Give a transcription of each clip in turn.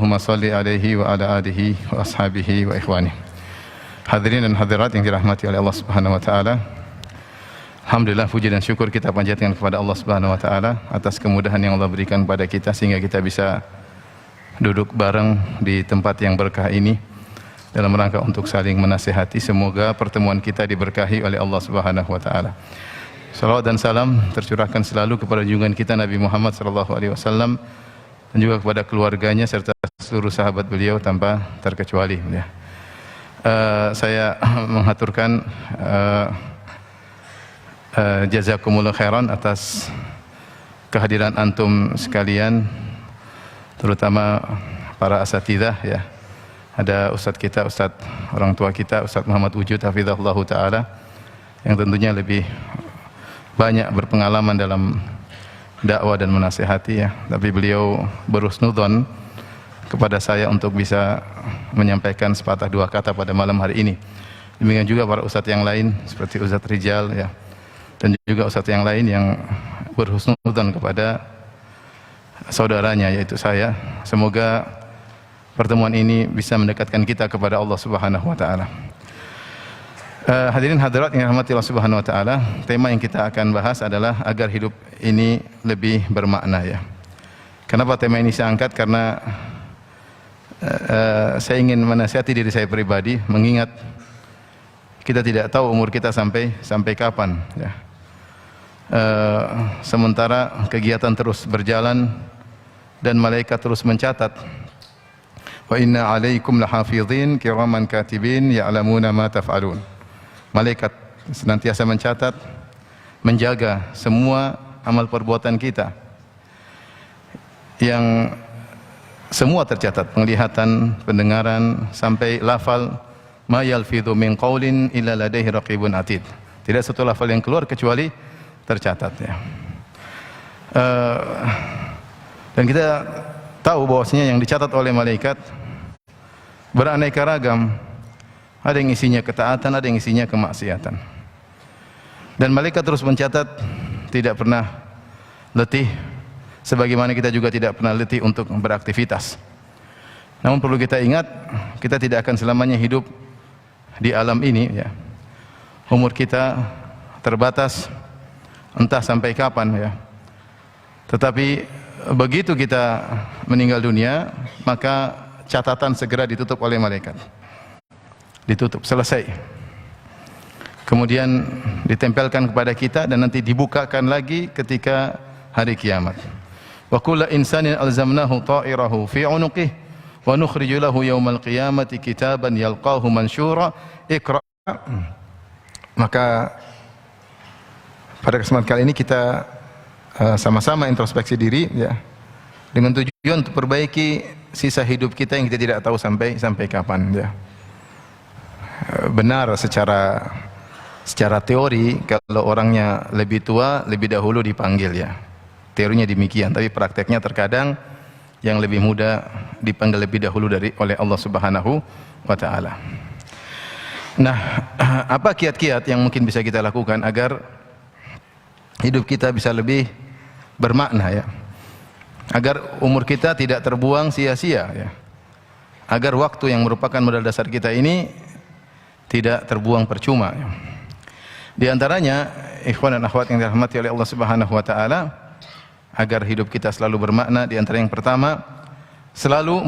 Allahumma salli alaihi wa ala alihi wa ashabihi wa ikhwani. Hadirin dan hadirat yang dirahmati oleh Allah Subhanahu wa taala. Alhamdulillah, puji dan syukur kita panjatkan kepada Allah Subhanahu wa taala atas kemudahan yang Allah berikan kepada kita sehingga kita bisa duduk bareng di tempat yang berkah ini dalam rangka untuk saling menasihati. Semoga pertemuan kita diberkahi oleh Allah Subhanahu wa taala. Salawat dan salam tercurahkan selalu kepada junjungan kita Nabi Muhammad sallallahu alaihi wasallam dan juga kepada keluarganya serta seluruh sahabat beliau tanpa terkecuali. Saya mengaturkan jazakumullah khairan atas kehadiran antum sekalian, terutama para asatidzah ya. Ada ustadz kita, ustadz orang tua kita, Ustadz Muhammad Wujud hafizahullah taala, yang tentunya lebih banyak berpengalaman dalam dakwah dan menasihati ya, tapi beliau berhusnudzon kepada saya untuk bisa menyampaikan sepatah dua kata pada malam hari ini. Demikian juga para ustadz yang lain seperti Ustadz Rijal ya, dan juga ustadz yang lain yang berhusnudzon kepada saudaranya yaitu saya. Semoga pertemuan ini bisa mendekatkan kita kepada Allah Subhanahu wa taala. Hadirin hadirat yang dirahmati Allah Subhanahu wa taala, tema yang kita akan bahas adalah agar hidup ini lebih bermakna ya. Kenapa tema ini saya angkat? Karena saya ingin menasihati diri saya pribadi, mengingat kita tidak tahu umur kita sampai kapan ya. Sementara kegiatan terus berjalan dan malaikat terus mencatat. Wa inna alaikum lahafizin kiraman katibin ya'lamuna ma taf'alun. Malaikat senantiasa mencatat, menjaga semua amal perbuatan kita, yang semua tercatat, penglihatan, pendengaran, sampai lafal ma yalfidhu min qaulin illa ladaihi raqibun atid. Tidak satu lafal yang keluar kecuali tercatat ya. Dan kita tahu bahwasanya yang dicatat oleh malaikat beraneka ragam. Ada yang isinya ketaatan, ada yang isinya kemaksiatan. Dan malaikat terus mencatat, tidak pernah letih, sebagaimana kita juga tidak pernah letih untuk beraktivitas. Namun perlu kita ingat, kita tidak akan selamanya hidup di alam ini ya. Umur kita terbatas, entah sampai kapan ya. Tetapi begitu kita meninggal dunia, maka catatan segera ditutup oleh malaikat. Ditutup, selesai. Kemudian ditempelkan kepada kita dan nanti dibukakan lagi ketika hari kiamat. Wa kullu insanin alzamnahu ta'irahu fi 'unuqihi wa nukhriju lahu yaumal qiyamati kitaban yalqahu mansyura iqra. Maka pada kesempatan kali ini kita sama-sama introspeksi diri ya, dengan tujuan untuk perbaiki sisa hidup kita yang kita tidak tahu sampai kapan ya. Benar secara teori kalau orangnya lebih tua lebih dahulu dipanggil ya. Teorinya demikian, tapi prakteknya terkadang yang lebih muda dipanggil lebih dahulu oleh Allah Subhanahu wa taala. Nah, apa kiat-kiat yang mungkin bisa kita lakukan agar hidup kita bisa lebih bermakna ya? Agar umur kita tidak terbuang sia-sia ya. Agar waktu yang merupakan modal dasar kita ini tidak terbuang percuma ya. Di antaranya, ikhwan dan akhwat yang dirahmati oleh Allah Subhanahu wa taala, agar hidup kita selalu bermakna, di antara yang pertama, selalu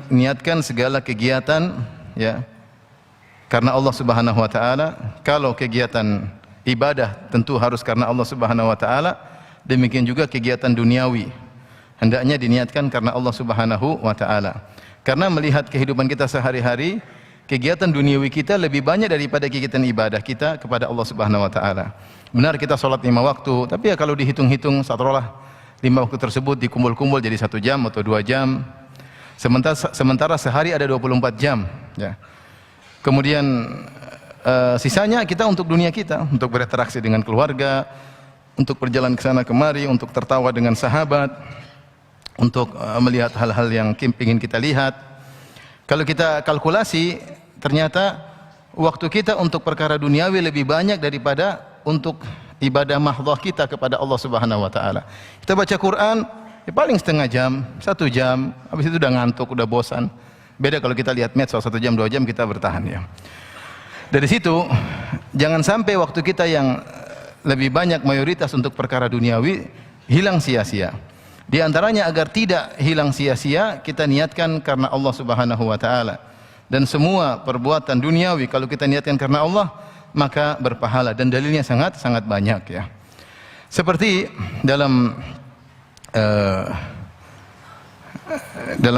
niatkan segala kegiatan ya karena Allah Subhanahu wa taala. Kalau kegiatan ibadah tentu harus karena Allah Subhanahu wa taala, demikian juga kegiatan duniawi hendaknya diniatkan karena Allah Subhanahu wa taala. Karena melihat kehidupan kita sehari-hari, kegiatan duniawi kita lebih banyak daripada kegiatan ibadah kita kepada Allah Subhanahu wa taala. Benar kita salat 5 waktu, tapi ya kalau dihitung-hitung taruhlah 5 waktu tersebut dikumpul-kumpul jadi 1 jam atau 2 jam. Sementara sehari ada 24 jam ya. Kemudian sisanya kita untuk dunia kita, untuk berinteraksi dengan keluarga, untuk berjalan ke sana kemari, untuk tertawa dengan sahabat, untuk melihat hal-hal yang ingin kita lihat. Kalau kita kalkulasi, ternyata waktu kita untuk perkara duniawi lebih banyak daripada untuk ibadah mahdhah kita kepada Allah Subhanahu wa taala. Kita baca Quran ya paling setengah jam, 1 jam, habis itu udah ngantuk, udah bosan. Beda kalau kita lihat medsos 1 jam, 2 jam kita bertahan ya. Dari situ jangan sampai waktu kita yang lebih banyak mayoritas untuk perkara duniawi hilang sia-sia. Di antaranya agar tidak hilang sia-sia, kita niatkan karena Allah Subhanahu wa taala. Dan semua perbuatan duniawi kalau kita niatkan karena Allah, maka berpahala, dan dalilnya sangat banyak ya. Seperti dalam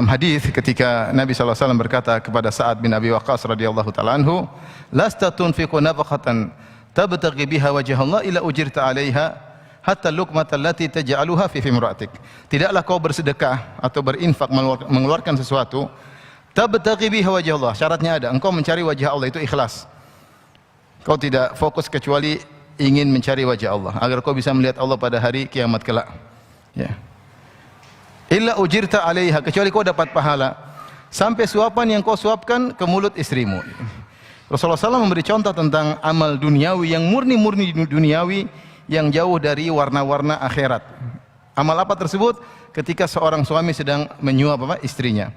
hadis ketika Nabi SAW berkata kepada Sa'ad bin Abi Waqqas radhiyallahu ta'ala anhu, "Lasta tunfiqu nafaqatan tabtaghi biha wajha Allah illa ujirta 'alaiha hatta luqmata allati taj'aluha fi imra'atik." Tidaklah kau bersedekah atau berinfak mengeluarkan sesuatu tabtaghi biha wajha Allah. Syaratnya ada, engkau mencari wajah Allah, itu ikhlas. Kau tidak fokus kecuali ingin mencari wajah Allah agar kau bisa melihat Allah pada hari kiamat kelak. Ya. Illa ujirta 'alaiha, kecuali kau dapat pahala sampai suapan yang kau suapkan ke mulut istrimu. Rasulullah SAW memberi contoh tentang amal duniawi yang murni duniawi yang jauh dari warna-warna akhirat. Amal apa tersebut? Ketika seorang suami sedang menyuap istrinya.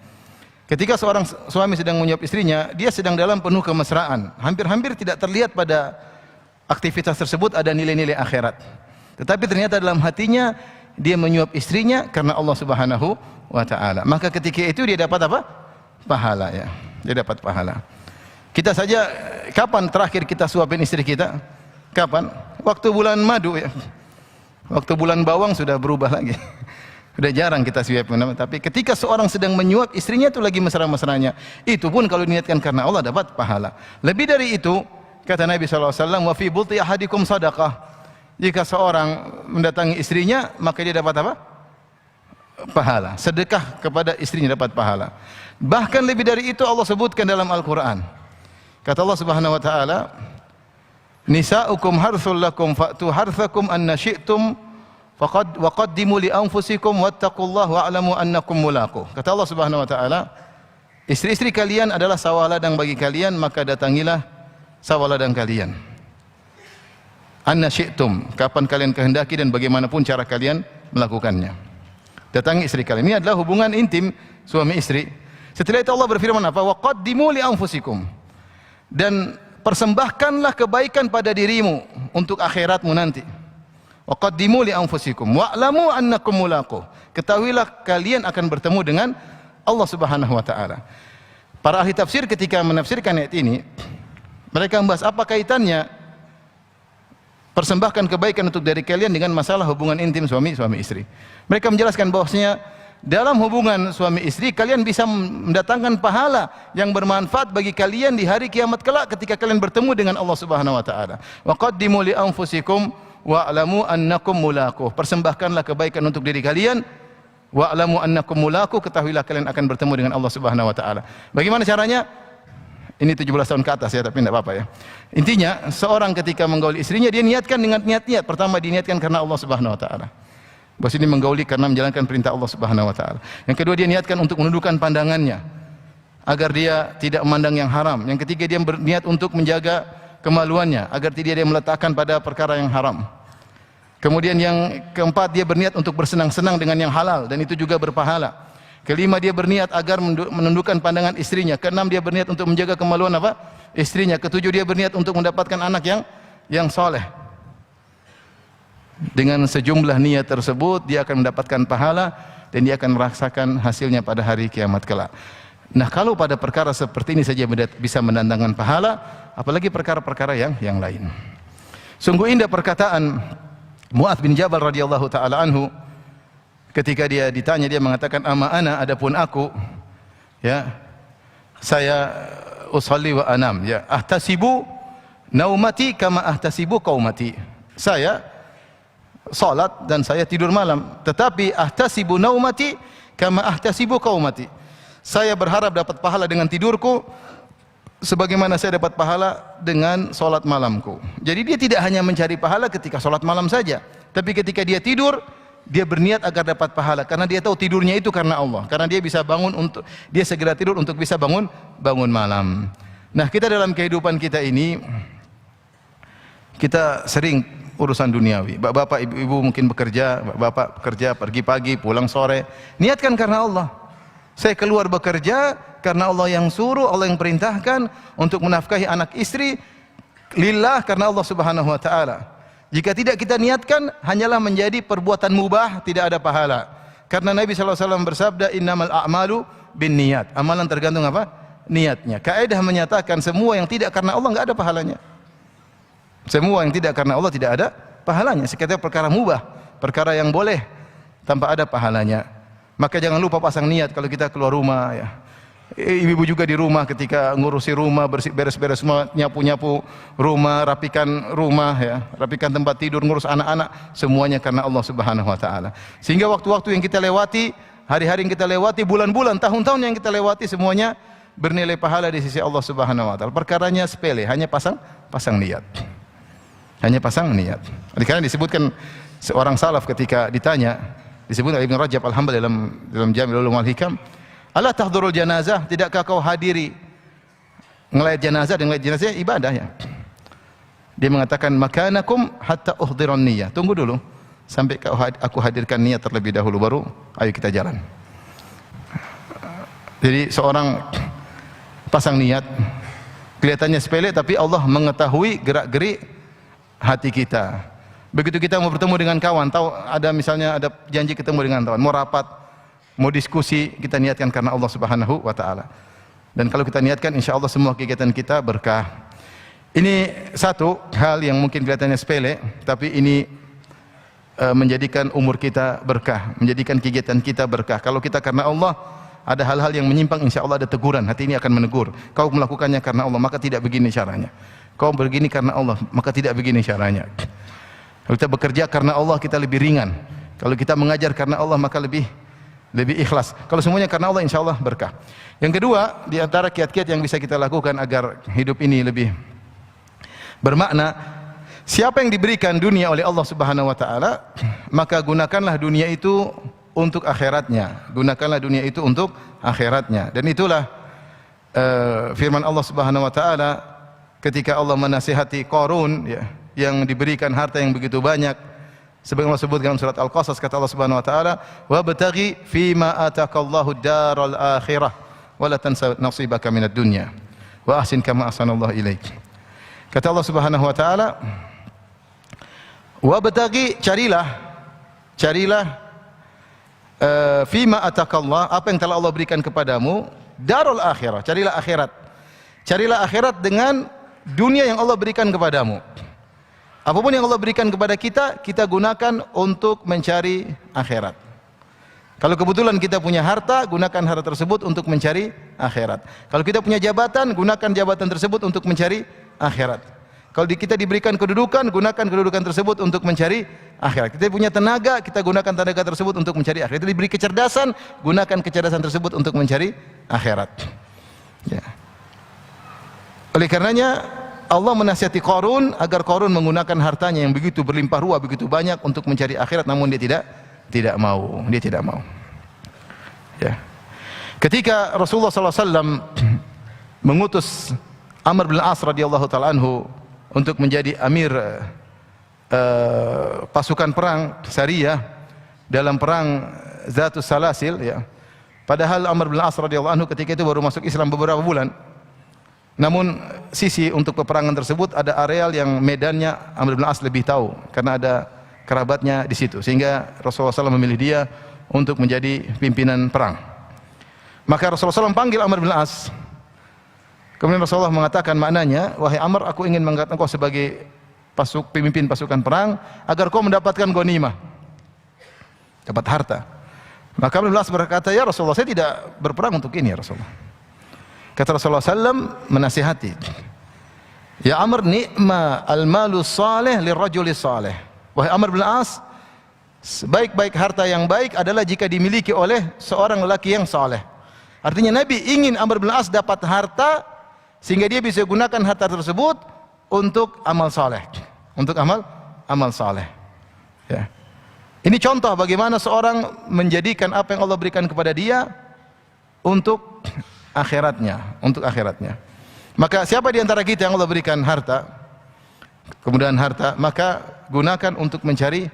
Ketika seorang suami sedang menyuap istrinya, dia sedang dalam penuh kemesraan. Hampir-hampir tidak terlihat pada aktivitas tersebut ada nilai-nilai akhirat. Tetapi ternyata dalam hatinya dia menyuap istrinya karena Allah Subhanahu wa taala. Maka ketika itu dia dapat apa? Pahala ya. Dia dapat pahala. Kita saja, kapan terakhir kita suapin istri kita? Kapan? Waktu bulan madu ya. Waktu bulan bawang sudah berubah lagi. Sudah jarang kita suapin. Tapi ketika seorang sedang menyuap istrinya itu lagi mesra-mesranya, itu pun kalau diniatkan karena Allah dapat pahala. Lebih dari itu, kata Nabi SAW, "Wa fi bulti ahadikum sadaqah." Jika seorang mendatangi istrinya, maka dia dapat apa? Pahala. Sedekah kepada istrinya dapat pahala. Bahkan lebih dari itu Allah sebutkan dalam Al-Quran. Kata Allah Subhanahu wa taala, "Nisa'ukum harthul lakum fa'tu harthakum anna syi'tum wa qaddimu li anfusikum wattaqullaha wa'lamu annakum mulaqu." Kata Allah Subhanahu wa taala, istri-istri kalian adalah sawah ladang bagi kalian, maka datangilah sawah ladang kalian. Anna syi'tum, kapan kalian kehendaki dan bagaimanapun cara kalian melakukannya. Datangi istri kalian. Ini adalah hubungan intim suami istri. Setelah itu Allah berfirman apa? Wa qaddimu li anfusikum. Dan persembahkanlah kebaikan pada dirimu untuk akhiratmu nanti. Wa qaddimu li anfusikum wa'lamu annakum mulaqu. Ketahuilah kalian akan bertemu dengan Allah Subhanahu wa taala. Para ahli tafsir ketika menafsirkan ayat ini, mereka membahas apa kaitannya persembahkan kebaikan untuk dari kalian dengan masalah hubungan intim suami istri. Mereka menjelaskan bahwasanya dalam hubungan suami istri kalian bisa mendatangkan pahala yang bermanfaat bagi kalian di hari kiamat kelak ketika kalian bertemu dengan Allah Subhanahu wa taala. Wa qaddimu li anfusikum wa'lamu annakum mulaqu. Persembahkanlah kebaikan untuk diri kalian, wa'lamu annakum mulaqu, ketahuilah kalian akan bertemu dengan Allah Subhanahu wa taala. Bagaimana caranya? Ini 17 tahun ke atas ya, tapi tidak apa-apa ya. Intinya, seorang ketika menggauli istrinya, dia niatkan dengan niat-niat. Pertama, diniatkan karena Allah Subhanahu wa taala. Bahwa ini menggauli karena menjalankan perintah Allah Subhanahu wa taala. Yang kedua, dia niatkan untuk menundukkan pandangannya agar dia tidak memandang yang haram. Yang ketiga, dia berniat untuk menjaga kemaluannya agar tidak dia meletakkan pada perkara yang haram. Kemudian yang keempat, dia berniat untuk bersenang-senang dengan yang halal, dan itu juga berpahala. Kelima, dia berniat agar menundukkan pandangan istrinya. Keenam, dia berniat untuk menjaga kemaluan apa? Istrinya. Ketujuh, dia berniat untuk mendapatkan anak yang soleh. Dengan sejumlah niat tersebut, dia akan mendapatkan pahala dan dia akan merasakan hasilnya pada hari kiamat kelak. Nah, kalau pada perkara seperti ini saja bisa mendatangkan pahala, apalagi perkara-perkara yang lain. Sungguh indah perkataan Mu'adz bin Jabal radhiyallahu taala anhu. Ketika dia ditanya, dia mengatakan, "Ama ana, adapun aku, ya, saya usalli wa anam, ya, ahtasibu naumati kama ahtasibu qaumati." Saya salat dan saya tidur malam, tetapi ahtasibu naumati kama ahtasibu qaumati. Saya berharap dapat pahala dengan tidurku sebagaimana saya dapat pahala dengan salat malamku. Jadi dia tidak hanya mencari pahala ketika salat malam saja, tapi ketika dia tidur, dia berniat agar dapat pahala karena dia tahu tidurnya itu karena Allah, karena dia bisa bangun untuk dia segera tidur untuk bisa bangun malam. Nah, kita dalam kehidupan kita ini kita sering urusan duniawi. Bapak, ibu mungkin bekerja, bapak bekerja pergi pagi, pulang sore. Niatkan karena Allah. Saya keluar bekerja karena Allah yang suruh, Allah yang perintahkan untuk menafkahi anak istri lillah karena Allah Subhanahu wa taala. Jika tidak kita niatkan, hanyalah menjadi perbuatan mubah, tidak ada pahala. Karena Nabi SAW bersabda, innamal a'malu binniyat. Amalan tergantung apa? Niatnya. Kaidah menyatakan semua yang tidak karena Allah enggak ada pahalanya. Semua yang tidak karena Allah tidak ada pahalanya. Sekedar perkara mubah, perkara yang boleh tanpa ada pahalanya. Maka jangan lupa pasang niat kalau kita keluar rumah ya. Ibu juga di rumah ketika ngurusi rumah, beres-beres semua, nyapu-nyapu rumah, rapikan rumah ya, rapikan tempat tidur, ngurus anak-anak, semuanya karena Allah Subhanahu wa taala. Sehingga waktu-waktu yang kita lewati, hari-hari yang kita lewati, bulan-bulan, tahun-tahun yang kita lewati semuanya bernilai pahala di sisi Allah Subhanahu wa taala. Perkaranya sepele, hanya pasang niat. Hanya pasang niat. Karena disebutkan seorang salaf ketika ditanya, disebut oleh Ibn Rajab Al-Hambali dalam Jami' Ulum Al-Hikam, "Ala tahdurul janazah? Tidakkah kau hadiri ngelayat jenazah? Dan ngelayat jenazah ibadah ya." Dia mengatakan, "Makanakum hatta uhdiran niyyah." Tunggu dulu sampai aku hadirkan niat terlebih dahulu, baru ayo kita jalan. Jadi seorang pasang niat, kelihatannya sepele tapi Allah mengetahui gerak-gerik hati kita. Begitu kita mau bertemu dengan kawan, tahu ada misalnya ada janji ketemu dengan kawan, mau rapat, mau diskusi, kita niatkan karena Allah Subhanahu wa taala. Dan kalau kita niatkan, insya Allah semua kegiatan kita berkah. Ini satu hal yang mungkin kelihatannya sepele, tapi ini menjadikan umur kita berkah, menjadikan kegiatan kita berkah. Kalau kita karena Allah, ada hal-hal yang menyimpang, insya Allah ada teguran, hati ini akan menegur. Kau melakukannya karena Allah, maka tidak begini caranya. Kau begini karena Allah, maka tidak begini caranya. Kalau kita bekerja karena Allah, kita lebih ringan. Kalau kita mengajar karena Allah, maka lebih ikhlas. Kalau semuanya karena Allah, insya Allah berkah. Yang kedua, di antara kiat-kiat yang bisa kita lakukan agar hidup ini lebih bermakna, siapa yang diberikan dunia oleh Allah Subhanahu wa taala, maka gunakanlah dunia itu untuk akhiratnya. Gunakanlah dunia itu untuk akhiratnya. Dan itulah firman Allah Subhanahu wa taala ketika Allah menasihati Qarun ya, yang diberikan harta yang begitu banyak. Sebagaimana Allah sebut dalam surat Al-Qasas, kata Allah Subhanahu wa taala, "Wabtaghi fima ataqallahu ad-daral akhirah wa la tansa nasibaka minad dunya wa ahsin kama ahsanallahu ilaik." Kata Allah Subhanahu wa taala, "Wabtaghi, carilah fima ataqallah, apa yang telah Allah berikan kepadamu, darul akhirah, carilah akhirat. Carilah akhirat dengan dunia yang Allah berikan kepadamu." Apapun yang Allah berikan kepada kita, kita gunakan untuk mencari akhirat. Kalau kebetulan kita punya harta, gunakan harta tersebut untuk mencari akhirat. Kalau kita punya jabatan, gunakan jabatan tersebut untuk mencari akhirat. Kalau kita diberikan kedudukan, gunakan kedudukan tersebut untuk mencari akhirat. Kita punya tenaga, kita gunakan tenaga tersebut untuk mencari akhirat. Kita diberi kecerdasan, gunakan kecerdasan tersebut untuk mencari akhirat. Ya. Oleh karenanya Allah menasihati Qarun agar Qarun menggunakan hartanya yang begitu berlimpah ruah, begitu banyak untuk mencari akhirat, namun dia tidak mau. Dia tidak mau. Ya. Ketika Rasulullah SAW mengutus Amr bin As radhiyallahu taala anhu untuk menjadi amir pasukan perang Sariyah dalam perang Zatus Salasil, ya. Padahal Amr bin As radhiyallahu anhu ketika itu baru masuk Islam beberapa bulan. Namun sisi untuk peperangan tersebut ada areal yang medannya Amr bin As lebih tahu karena ada kerabatnya di situ, sehingga Rasulullah SAW memilih dia untuk menjadi pimpinan perang. Maka Rasulullah SAW panggil Amr bin As. Kemudian Rasulullah mengatakan maknanya, "Wahai Amr, aku ingin mengangkat engkau sebagai pemimpin pasukan perang agar kau mendapatkan ghanimah, dapat harta." Maka Amr bin As berkata, "Ya Rasulullah, saya tidak berperang untuk ini ya Rasulullah." Kata Rasulullah SAW menasihati, "Ya Amr, ni'ma al-malu salih lirrajuli salih." Wahai Amr bin As, sebaik-baik harta yang baik adalah jika dimiliki oleh seorang lelaki yang saleh. Artinya Nabi ingin Amr bin As dapat harta sehingga dia bisa gunakan harta tersebut untuk amal saleh, untuk amal saleh. Ya. Ini contoh bagaimana seorang menjadikan apa yang Allah berikan kepada dia untuk akhiratnya, untuk akhiratnya. Maka siapa di antara kita yang Allah berikan harta, kemudian harta, maka gunakan untuk mencari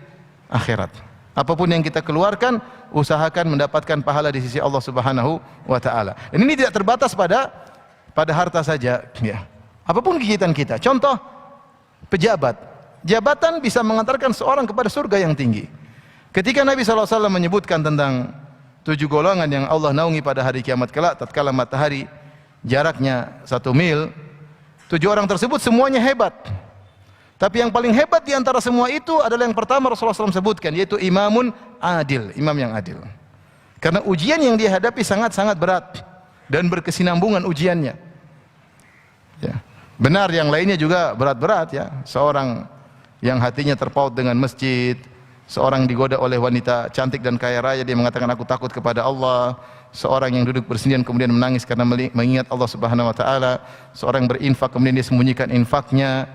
akhirat. Apapun yang kita keluarkan, usahakan mendapatkan pahala di sisi Allah Subhanahu wa taala. Dan ini tidak terbatas pada harta saja, ya. Apapun kegiatan kita. Contoh pejabat. Jabatan bisa mengantarkan seorang kepada surga yang tinggi. Ketika Nabi SAW menyebutkan tentang 7 golongan yang Allah naungi pada hari kiamat kelak, tatkala matahari jaraknya 1 mil, 7 orang tersebut semuanya hebat. Tapi yang paling hebat di antara semua itu adalah yang pertama Rasulullah SAW sebutkan, yaitu imamun adil, imam yang adil. Karena ujian yang dia hadapi sangat-sangat berat dan berkesinambungan ujiannya. Ya. Benar yang lainnya juga berat-berat, ya. Seorang yang hatinya terpaut dengan masjid, seorang digoda oleh wanita cantik dan kaya raya, dia mengatakan aku takut kepada Allah. Seorang yang duduk bersendirian kemudian menangis karena mengingat Allah Subhanahu wa taala. Seorang berinfak kemudian dia sembunyikan infaknya.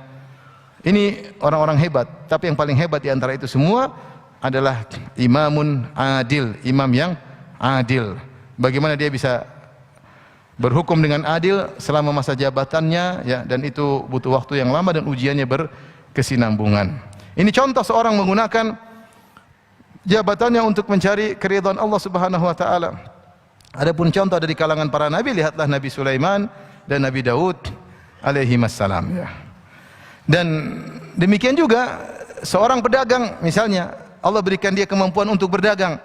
Ini orang-orang hebat, tapi yang paling hebat di antara itu semua adalah imamun adil, imam yang adil. Bagaimana dia bisa berhukum dengan adil selama masa jabatannya, ya, dan itu butuh waktu yang lama dan ujiannya berkesinambungan. Ini contoh seorang menggunakan jabatannya untuk mencari keridhaan Allah Subhanahu wa taala. Adapun contoh dari kalangan para nabi, lihatlah Nabi Sulaiman dan Nabi Daud alaihi wassalam, ya. Dan demikian juga seorang pedagang, misalnya Allah berikan dia kemampuan untuk berdagang,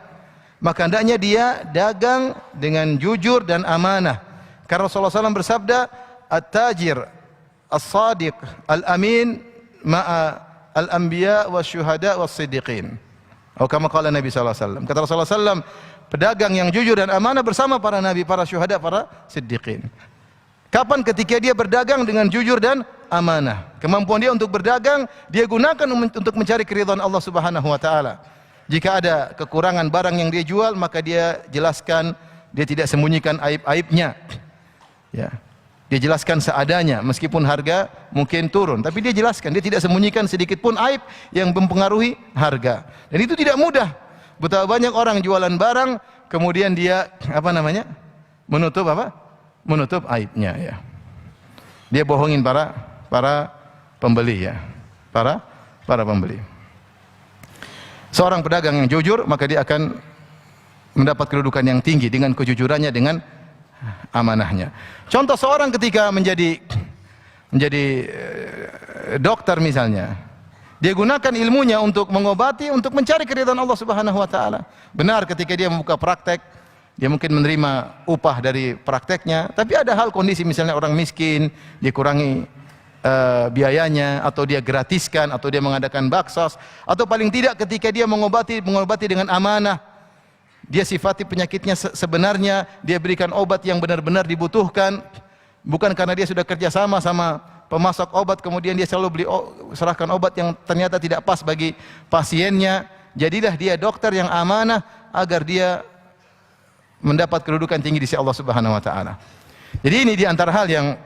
maka hendaknya dia dagang dengan jujur dan amanah. Karena Rasulullah SAW bersabda, at-tajir as-sadiq al-amin ma'a al-anbiya wasyuhada was-siddiqin. Atau kama qala Nabi SAW. Kata Rasulullah SAW, pedagang yang jujur dan amanah bersama para nabi, para syuhada, para siddiqin. Kapan? Ketika dia berdagang dengan jujur dan amanah. Kemampuan dia untuk berdagang, dia gunakan untuk mencari keridhaan Allah Subhanahu wa taala. Jika ada kekurangan barang yang dia jual, maka dia jelaskan, dia tidak sembunyikan aib-aibnya. Ya. Dia jelaskan seadanya, meskipun harga mungkin turun, tapi dia jelaskan, dia tidak sembunyikan sedikit pun aib yang mempengaruhi harga. Dan itu tidak mudah. Betapa banyak orang jualan barang, kemudian dia menutup menutup aibnya, ya. Dia bohongin para pembeli, ya. Para pembeli. Seorang pedagang yang jujur, maka dia akan mendapat kedudukan yang tinggi dengan kejujurannya, dengan amanahnya. Contoh seorang ketika menjadi dokter misalnya, dia gunakan ilmunya untuk mengobati, untuk mencari keridhaan Allah Subhanahu wa taala. Benar ketika dia membuka praktek, dia mungkin menerima upah dari prakteknya, tapi ada hal kondisi misalnya orang miskin, dia kurangi biayanya, atau dia gratiskan, atau dia mengadakan baksos, atau paling tidak ketika dia mengobati dengan amanah, dia sifati penyakitnya sebenarnya, dia berikan obat yang benar-benar dibutuhkan, bukan karena dia sudah kerja sama pemasok obat kemudian dia selalu serahkan obat yang ternyata tidak pas bagi pasiennya. Jadilah dia dokter yang amanah agar dia mendapat kedudukan tinggi di sisi Allah Subhanahu wa taala. Jadi ini di antara hal yang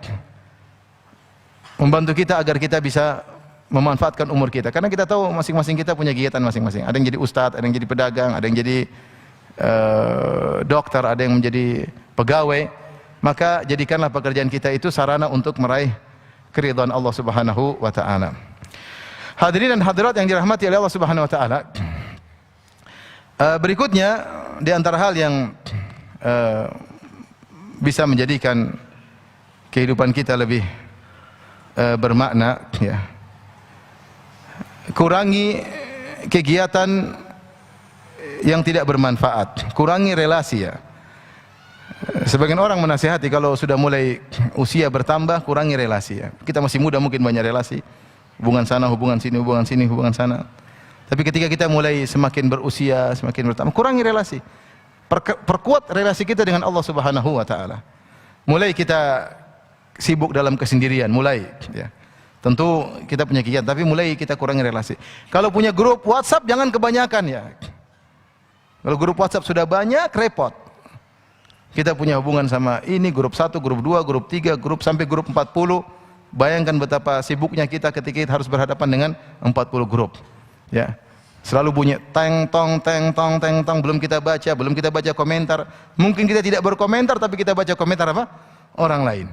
membantu kita agar kita bisa memanfaatkan umur kita. Karena kita tahu masing-masing kita punya kegiatan masing-masing. Ada yang jadi ustadz, ada yang jadi pedagang, ada yang jadi dokter, ada yang menjadi pegawai. Maka jadikanlah pekerjaan kita itu sarana untuk meraih keridhaan Allah Subhanahu wa taala. Hadirin dan hadirat yang dirahmati oleh Allah Subhanahu wa taala. Berikutnya di antara hal yang bisa menjadikan kehidupan kita lebih bermakna, ya. Kurangi kegiatan yang tidak bermanfaat, kurangi relasi, ya. Sebagian orang menasihati kalau sudah mulai usia bertambah, kurangi relasi, ya. Kita masih muda mungkin banyak relasi, hubungan sana, hubungan sini, hubungan sini, hubungan sana. Tapi ketika kita mulai semakin berusia, semakin bertambah, kurangi relasi. Perkuat relasi kita dengan Allah Subhanahu wa taala. Mulai kita sibuk dalam kesendirian, mulai, ya. Tentu kita punya kegiatan, tapi mulai kita kurangi relasi. Kalau punya grup WhatsApp jangan kebanyakan, ya. Kalau grup WhatsApp sudah banyak, repot. Kita punya hubungan sama ini, grup 1, grup 2, grup 3, grup sampai grup 40. Bayangkan betapa sibuknya kita ketika kita harus berhadapan dengan 40 grup. Ya. Selalu bunyi teng tong teng tong teng tong, belum kita baca komentar. Mungkin kita tidak berkomentar tapi kita baca komentar apa? Orang lain.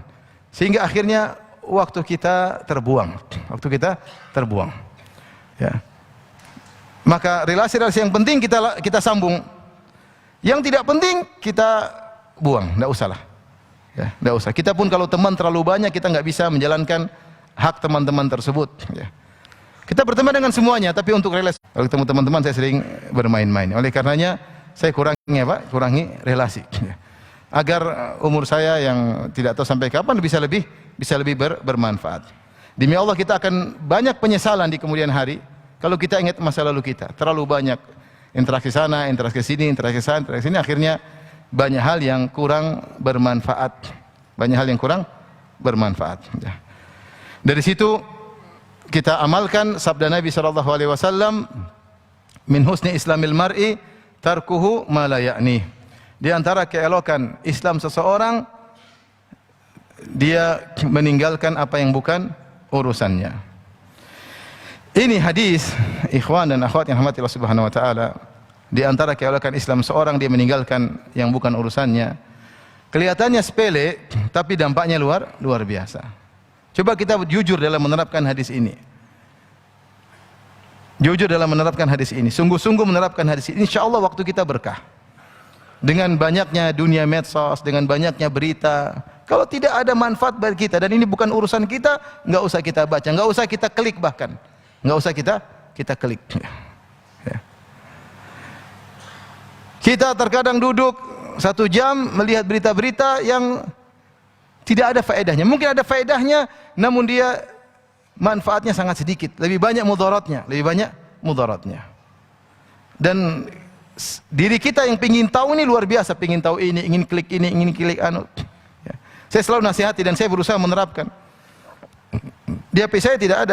Sehingga akhirnya waktu kita terbuang. Ya. Maka relasi-relasi yang penting kita sambung. Yang tidak penting kita buang, enggak usah lah. Ya, enggak usah. Kita pun kalau teman terlalu banyak kita enggak bisa menjalankan hak teman-teman tersebut, ya. Kita berteman dengan semuanya, tapi untuk relasi. Kalau ketemu teman-teman saya sering bermain-main. Oleh karenanya saya kurangi relasi, ya. Agar umur saya yang tidak tahu sampai kapan bisa lebih bermanfaat. Demi Allah kita akan banyak penyesalan di kemudian hari kalau kita ingat masa lalu kita. Terlalu banyak interaksi sana, interaksi sini, interaksi sana, interaksi sini, akhirnya banyak hal yang kurang bermanfaat. Banyak hal yang kurang bermanfaat, ya. Dari situ kita amalkan sabda Nabi sallallahu alaihi wasallam, min husni islamil mar'i tarkuhu ma la ya'ni. Di antara keelokan Islam seseorang dia meninggalkan apa yang bukan urusannya. Ini hadis, ikhwan dan akhwat yang rahmati Allah Subhanahu wa taala. Di antara keelokan Islam seorang dia meninggalkan yang bukan urusannya. Kelihatannya sepele tapi dampaknya luar biasa. Coba kita jujur dalam menerapkan hadis ini. Jujur dalam menerapkan hadis ini. Sungguh-sungguh menerapkan hadis ini. InsyaAllah waktu kita berkah. Dengan banyaknya dunia medsos, dengan banyaknya berita. Kalau tidak ada manfaat bagi kita dan ini bukan urusan kita, enggak usah kita baca, enggak usah kita klik bahkan. Enggak usah kita klik. Ya. Kita terkadang duduk 1 jam melihat berita-berita yang tidak ada faedahnya. Mungkin ada faedahnya, namun dia manfaatnya sangat sedikit. Lebih banyak mudaratnya, Dan diri kita yang ingin tahu ini luar biasa, ingin tahu ini, ingin klik ini, ingin klik anu. Ya. Saya selalu nasihati dan saya berusaha menerapkan. Di HP saya tidak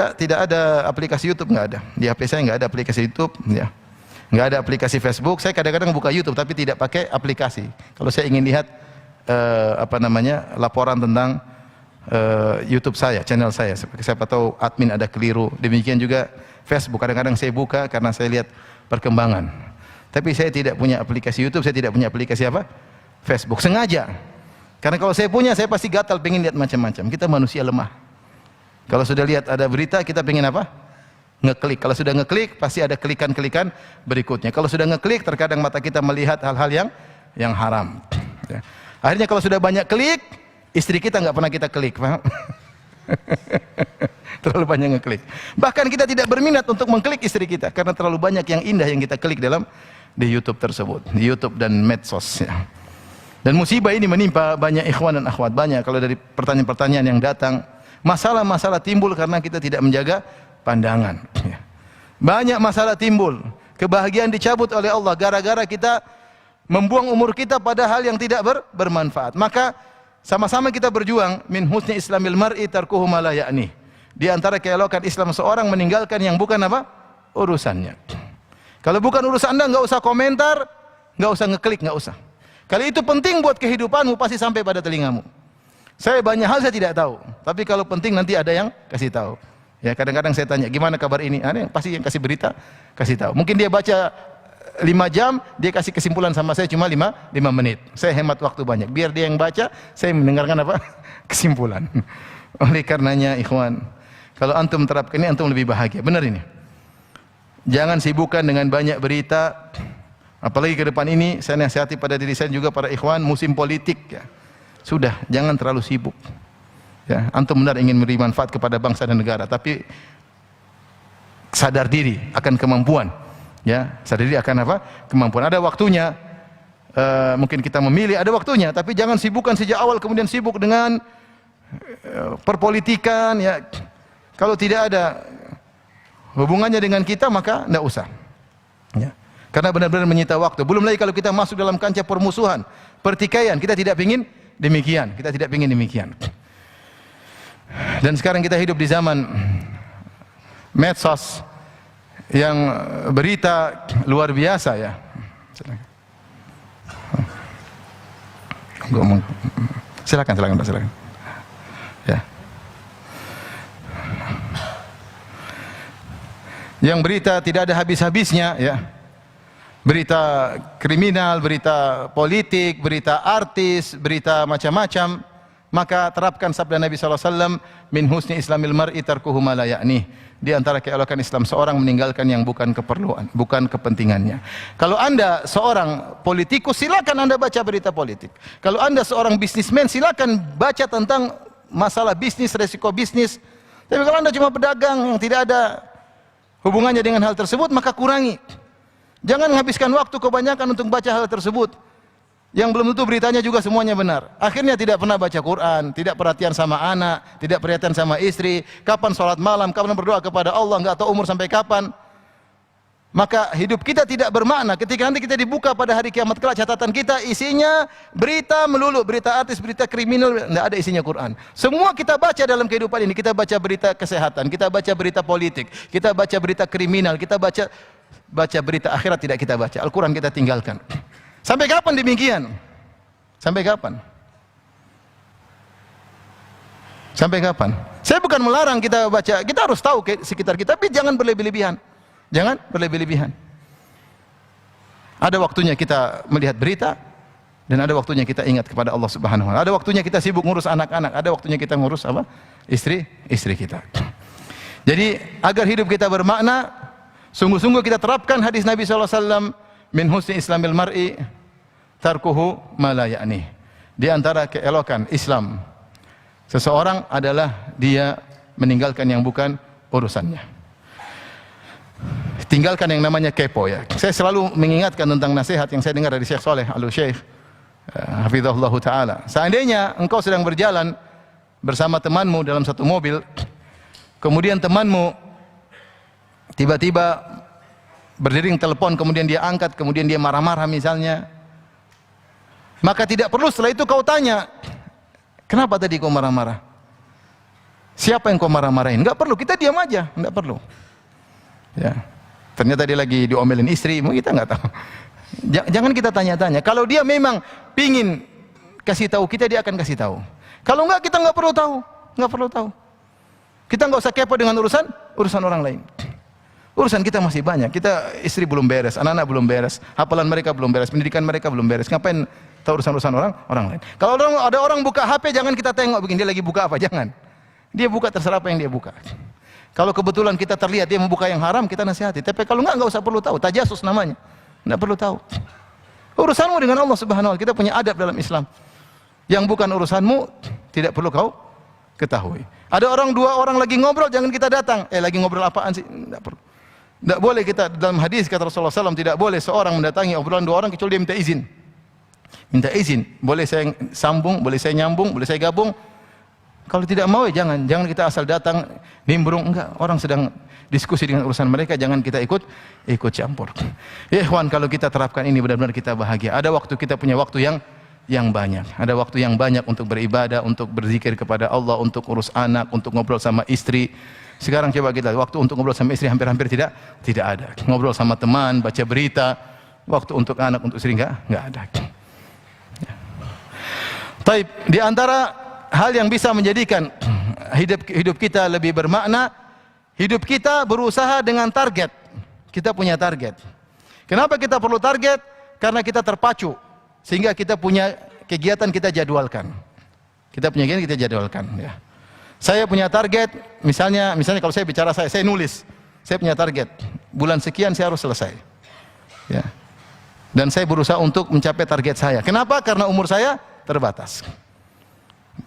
ada aplikasi YouTube, enggak ada. Di HP saya enggak ada aplikasi YouTube, ya. Enggak ada aplikasi Facebook. Saya kadang-kadang buka YouTube tapi tidak pakai aplikasi. Kalau saya ingin lihat laporan tentang YouTube saya, channel saya. Siapa tahu admin ada keliru. Demikian juga Facebook. Kadang-kadang saya buka karena saya lihat perkembangan. Tapi saya tidak punya aplikasi YouTube, saya tidak punya aplikasi Facebook. Sengaja. Karena kalau saya punya, saya pasti gatal pengen lihat macam-macam. Kita manusia lemah. Kalau sudah lihat ada berita, kita pengen apa? Ngeklik. Kalau sudah ngeklik, pasti ada klikan-klikan berikutnya. Kalau sudah ngeklik, terkadang mata kita melihat hal-hal yang haram. Ya. Akhirnya kalau sudah banyak klik, istri kita nggak pernah kita klik, paham? Terlalu banyak ngeklik. Bahkan kita tidak berminat untuk mengklik istri kita karena terlalu banyak yang indah yang kita klik di YouTube tersebut, di YouTube dan medsos. Ya. Dan musibah ini menimpa banyak ikhwan dan akhwat, banyak. Kalau dari pertanyaan-pertanyaan yang datang, masalah-masalah timbul karena kita tidak menjaga pandangan. Ya. Banyak masalah timbul, kebahagiaan dicabut oleh Allah gara-gara kita membuang umur kita pada hal yang tidak bermanfaat. Maka sama-sama kita berjuang, min husni islamil mar'i tarkuhu ma la ya'ni. Di antara keelokan Islam seorang meninggalkan yang bukan urusannya. Kalau bukan urusan Anda, enggak usah komentar, enggak usah ngeklik, enggak usah. Kalau itu penting buat kehidupanmu, pasti sampai pada telingamu. Saya banyak hal saya tidak tahu, tapi kalau penting nanti ada yang kasih tahu. Ya, kadang-kadang saya tanya, gimana kabar ini? Ada yang pasti yang kasih berita, kasih tahu. Mungkin dia baca 5 jam, dia kasih kesimpulan sama saya cuma 5 menit. Saya hemat waktu banyak. Biar dia yang baca, saya mendengarkan kesimpulan. Oleh karenanya ikhwan, kalau antum terapkan ini, antum lebih bahagia. Benar ini. Jangan sibukkan dengan banyak berita. Apalagi ke depan ini, saya nasihati pada diri saya juga para ikhwan, musim politik. Ya. Sudah, jangan terlalu sibuk. Ya, antum benar ingin memberi manfaat kepada bangsa dan negara, tapi sadar diri akan kemampuan. Ya, sadar diri akan kemampuan. Ada waktunya, mungkin kita memilih, ada waktunya, tapi jangan sibukkan sejak awal kemudian sibuk dengan perpolitikan. Ya, kalau tidak ada hubungannya dengan kita maka tidak usah. Ya, karena benar-benar menyita waktu. Belum lagi kalau kita masuk dalam kancah permusuhan, pertikaian, kita tidak ingin demikian. Kita tidak ingin demikian. Dan sekarang kita hidup di zaman medsos yang berita luar biasa ya. Silakan Pak, silakan. Ya. Yang berita tidak ada habis-habisnya ya. Berita kriminal, berita politik, berita artis, berita macam-macam. maka terapkan sabda Nabi SAW, min husni islamil mar'i tarkuhu ma la ya'nih. Di antara keelokan Islam seorang meninggalkan yang bukan keperluan, bukan kepentingannya. Kalau Anda seorang politikus, silakan Anda baca berita politik. Kalau Anda seorang bisnismen, silakan baca tentang masalah bisnis, resiko bisnis. Tapi kalau Anda cuma pedagang yang tidak ada hubungannya dengan hal tersebut, maka kurangi. Jangan menghabiskan waktu kebanyakan untuk baca hal tersebut yang belum tentu beritanya juga semuanya benar. Akhirnya tidak pernah baca Quran, tidak perhatian sama anak, tidak perhatian sama istri, kapan sholat malam, kapan berdoa kepada Allah, enggak tahu umur sampai kapan. Maka hidup kita tidak bermakna. Ketika nanti kita dibuka pada hari kiamat kelak, catatan kita isinya berita melulu, berita artis, berita kriminal, tidak ada isinya Quran. Semua kita baca dalam kehidupan ini. Kita baca berita kesehatan, kita baca berita politik, kita baca berita kriminal, kita baca berita akhirat tidak kita baca. Al-Quran kita tinggalkan. Sampai kapan demikian? Sampai kapan? Sampai kapan? Saya bukan melarang kita baca, kita harus tahu sekitar kita, tapi jangan berlebih-lebihan. Jangan berlebih-lebihan. Ada waktunya kita melihat berita, dan ada waktunya kita ingat kepada Allah Subhanahu wa Ta'ala. Ada waktunya kita sibuk ngurus anak-anak, ada waktunya kita ngurus apa? Istri kita. Jadi agar hidup kita bermakna, sungguh-sungguh kita terapkan hadis Nabi SAW, min husni islamil mar'i tarkuhu ma la ya'nih. Di antara keelokan Islam seseorang adalah dia meninggalkan yang bukan urusannya. Tinggalkan yang namanya kepo ya. Saya selalu mengingatkan tentang nasihat yang saya dengar dari Syekh Saleh Al-Syekh hafizahullah taala. Seandainya engkau sedang berjalan bersama temanmu dalam satu mobil, kemudian temanmu tiba-tiba berdering telepon, kemudian dia angkat, kemudian dia marah-marah misalnya, maka tidak perlu setelah itu kau tanya, kenapa tadi kau marah-marah? Siapa yang kau marah-marahin? Enggak perlu, kita diam aja, enggak perlu. Ya. Ternyata dia lagi diomelin istri, kita enggak tahu. Jangan kita tanya-tanya. Kalau dia memang pingin kasih tahu kita, dia akan kasih tahu. Kalau enggak, kita enggak perlu tahu, enggak perlu tahu. Kita enggak usah kepo dengan urusan orang lain. Urusan kita masih banyak. Kita istri belum beres, anak-anak belum beres, hafalan mereka belum beres, pendidikan mereka belum beres. Ngapain tahu urusan orang lain? Kalau ada orang buka HP, jangan kita tengok begini dia lagi buka apa, jangan. Dia buka terserah apa yang dia buka. Kalau kebetulan kita terlihat dia membuka yang haram, kita nasihati. Tapi kalau enggak usah perlu tahu. Tajasus namanya. Enggak perlu tahu. Urusanmu dengan Allah Subhanahu wa Ta'ala. Kita punya adab dalam Islam. Yang bukan urusanmu tidak perlu kau ketahui. Ada dua orang lagi ngobrol, jangan kita datang. Lagi ngobrol apaan sih? Enggak perlu. Tidak boleh kita, dalam hadis kata Rasulullah SAW, tidak boleh seorang mendatangi obrolan dua orang kecuali dia minta izin. Minta izin. Boleh saya sambung, boleh saya nyambung, boleh saya gabung. Kalau tidak mau ya jangan kita asal datang nimbrung. Enggak, orang sedang diskusi dengan urusan mereka, jangan kita ikut campur. Ya ikhwan, kalau kita terapkan ini benar-benar kita bahagia. Ada waktu, kita punya waktu yang banyak. Ada waktu yang banyak untuk beribadah, untuk berzikir kepada Allah, untuk urus anak, untuk ngobrol sama istri. Sekarang coba kita, waktu untuk ngobrol sama istri hampir-hampir tidak ada. Ngobrol sama teman, baca berita, waktu untuk anak, untuk istri enggak ada. Taib, di antara hal yang bisa menjadikan hidup kita lebih bermakna, hidup kita berusaha dengan target. Kita punya target. Kenapa kita perlu target? Karena kita terpacu, sehingga kita punya kegiatan kita jadwalkan. Kita punya kegiatan kita jadwalkan. Ya. Saya punya target, misalnya kalau saya bicara saya nulis, saya punya target, bulan sekian saya harus selesai. Ya. Dan saya berusaha untuk mencapai target saya. Kenapa? Karena umur saya terbatas.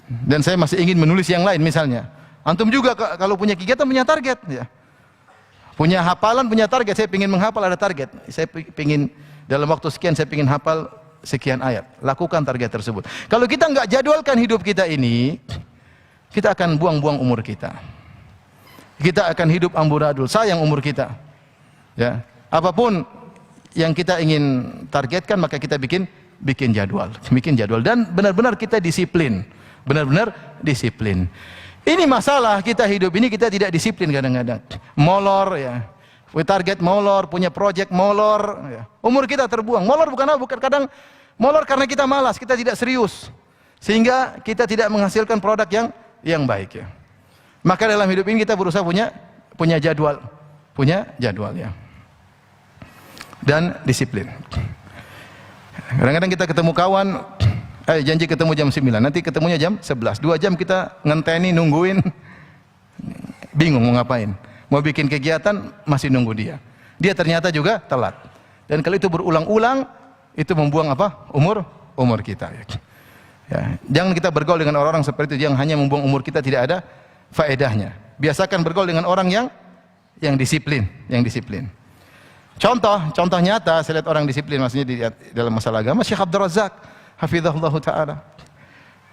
Dan saya masih ingin menulis yang lain misalnya. Antum juga kalau punya kegiatan punya target. Ya. Punya hafalan, punya target. Saya ingin menghafal, ada target. Saya ingin dalam waktu sekian saya ingin hafal sekian ayat. Lakukan target tersebut. Kalau kita nggak jadwalkan hidup kita ini, kita akan buang-buang umur kita. Kita akan hidup amburadul, sayang umur kita. Ya, apapun yang kita ingin targetkan, maka kita bikin jadwal, dan benar-benar kita disiplin, Ini masalah kita hidup ini, kita tidak disiplin kadang-kadang. Molor ya. Punya target molor, punya project molor, ya. Umur kita terbuang. Molor bukan kadang molor karena kita malas, kita tidak serius. Sehingga kita tidak menghasilkan produk yang baik ya. Maka dalam hidup ini kita berusaha punya jadwal ya. Dan disiplin. Kadang-kadang kita ketemu kawan, Janji ketemu jam 9, nanti ketemunya jam 11. 2 jam kita ngenteni, nungguin. Bingung mau ngapain. Mau bikin kegiatan, masih nunggu dia. Dia ternyata juga telat. Dan kalau itu berulang-ulang, itu membuang apa? Umur kita. Ya. Jangan kita bergaul dengan orang-orang seperti itu yang hanya membuang umur kita, tidak ada faedahnya. Biasakan bergaul dengan orang yang disiplin, Contoh nyata, saya lihat orang disiplin maksudnya di dalam masalah agama, Syekh Abdul Razak, hafizahullah taala.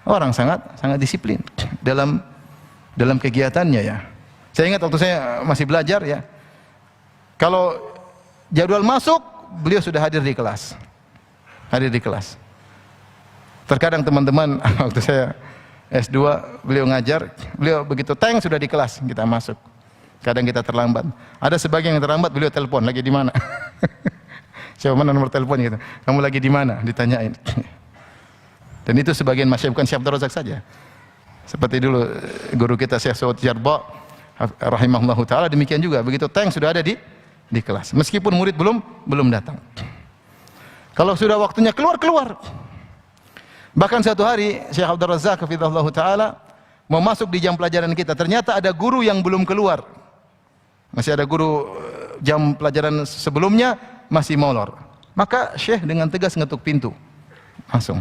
Orang sangat disiplin dalam kegiatannya ya. Saya ingat waktu saya masih belajar ya. Kalau jadwal masuk, beliau sudah hadir di kelas. Terkadang teman-teman waktu saya S2 beliau ngajar, beliau begitu teng sudah di kelas kita masuk. Kadang kita terlambat. Ada sebagian yang terlambat, beliau telepon, lagi di mana? Siapa mana nomor telepon gitu. Kamu lagi di mana? Ditanyain. Dan itu sebagian masyarakat, bukan Syekh Abdul Razak saja. Seperti dulu guru kita Syekh Saud Jarba rahimahullahu taala, demikian juga begitu teng sudah ada di kelas. Meskipun murid belum datang. Kalau sudah waktunya keluar. Bahkan satu hari Syekh Abdul Razak hafizahullah taala mau masuk di jam pelajaran kita, ternyata ada guru yang belum keluar. Masih ada guru jam pelajaran sebelumnya masih molor. Maka Syekh dengan tegas ngetuk pintu. Langsung.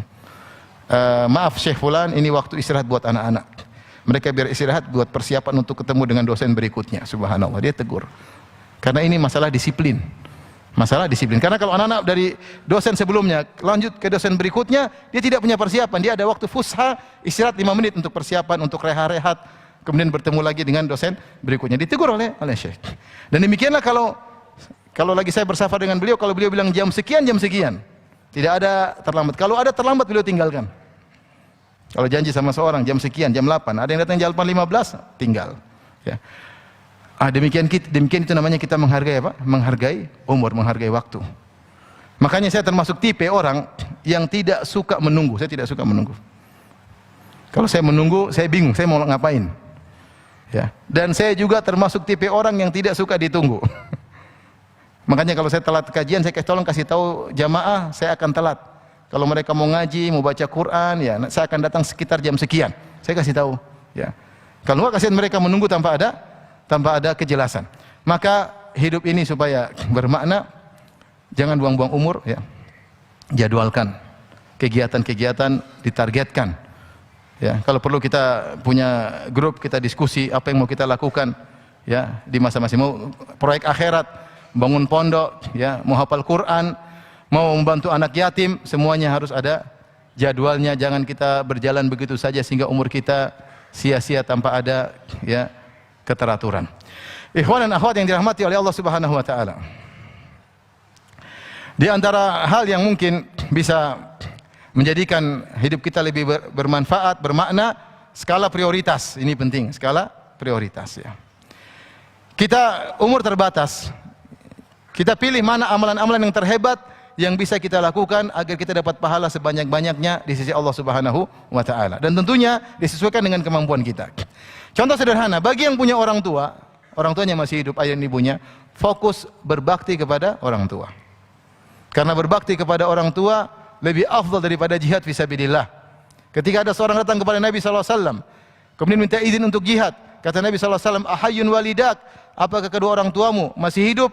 Maaf Syekh fulan, ini waktu istirahat buat anak-anak. Mereka biar istirahat buat persiapan untuk ketemu dengan dosen berikutnya. Subhanallah, dia tegur. Karena ini masalah disiplin. Karena kalau anak-anak dari dosen sebelumnya lanjut ke dosen berikutnya, dia tidak punya persiapan. Dia ada waktu fusha, istirahat 5 menit untuk persiapan, untuk rehat, kemudian bertemu lagi dengan dosen berikutnya. Ditegur oleh Syekh. Dan demikianlah kalau lagi saya bersafar dengan beliau, kalau beliau bilang jam sekian, tidak ada terlambat. Kalau ada terlambat, beliau tinggalkan. Kalau janji sama seorang jam sekian, jam 8, ada yang datang jam 8:15, tinggal. Ya. Demikian itu namanya kita menghargai apa? Menghargai umur, menghargai waktu. Makanya saya termasuk tipe orang yang tidak suka menunggu. Saya tidak suka menunggu. Kalau saya menunggu, saya bingung, saya mau ngapain. Ya. Dan saya juga termasuk tipe orang yang tidak suka ditunggu. Makanya kalau saya telat kajian, saya tolong kasih tahu jamaah, saya akan telat. Kalau mereka mau ngaji, mau baca Quran, ya, saya akan datang sekitar jam sekian. Saya kasih tahu. Ya. Kalau enggak, kasihan mereka menunggu tanpa ada kejelasan. Maka hidup ini supaya bermakna, jangan buang-buang umur, ya. Jadwalkan kegiatan-kegiatan, ditargetkan. Ya, kalau perlu kita punya grup, kita diskusi apa yang mau kita lakukan, ya, di masa-masa mau proyek akhirat, bangun pondok, ya, mau hafal Quran, mau membantu anak yatim, semuanya harus ada jadwalnya. Jangan kita berjalan begitu saja sehingga umur kita sia-sia tanpa ada, ya, keteraturan. Ikhwan dan akhwat yang dirahmati oleh Allah Subhanahu wa taala. Di antara hal yang mungkin bisa menjadikan hidup kita lebih bermanfaat, bermakna, skala prioritas. Ini penting, skala prioritas, ya. Kita umur terbatas. Kita pilih mana amalan-amalan yang terhebat yang bisa kita lakukan agar kita dapat pahala sebanyak-banyaknya di sisi Allah Subhanahu wa taala. Dan tentunya disesuaikan dengan kemampuan kita. Contoh sederhana, bagi yang punya orang tuanya masih hidup, ayah dan ibunya, fokus berbakti kepada orang tua. Karena berbakti kepada orang tua lebih afdal daripada jihad fisabilillah. Ketika ada seorang datang kepada Nabi SAW, kemudian minta izin untuk jihad, kata Nabi SAW, ahayyun walidak, apakah kedua orang tuamu masih hidup?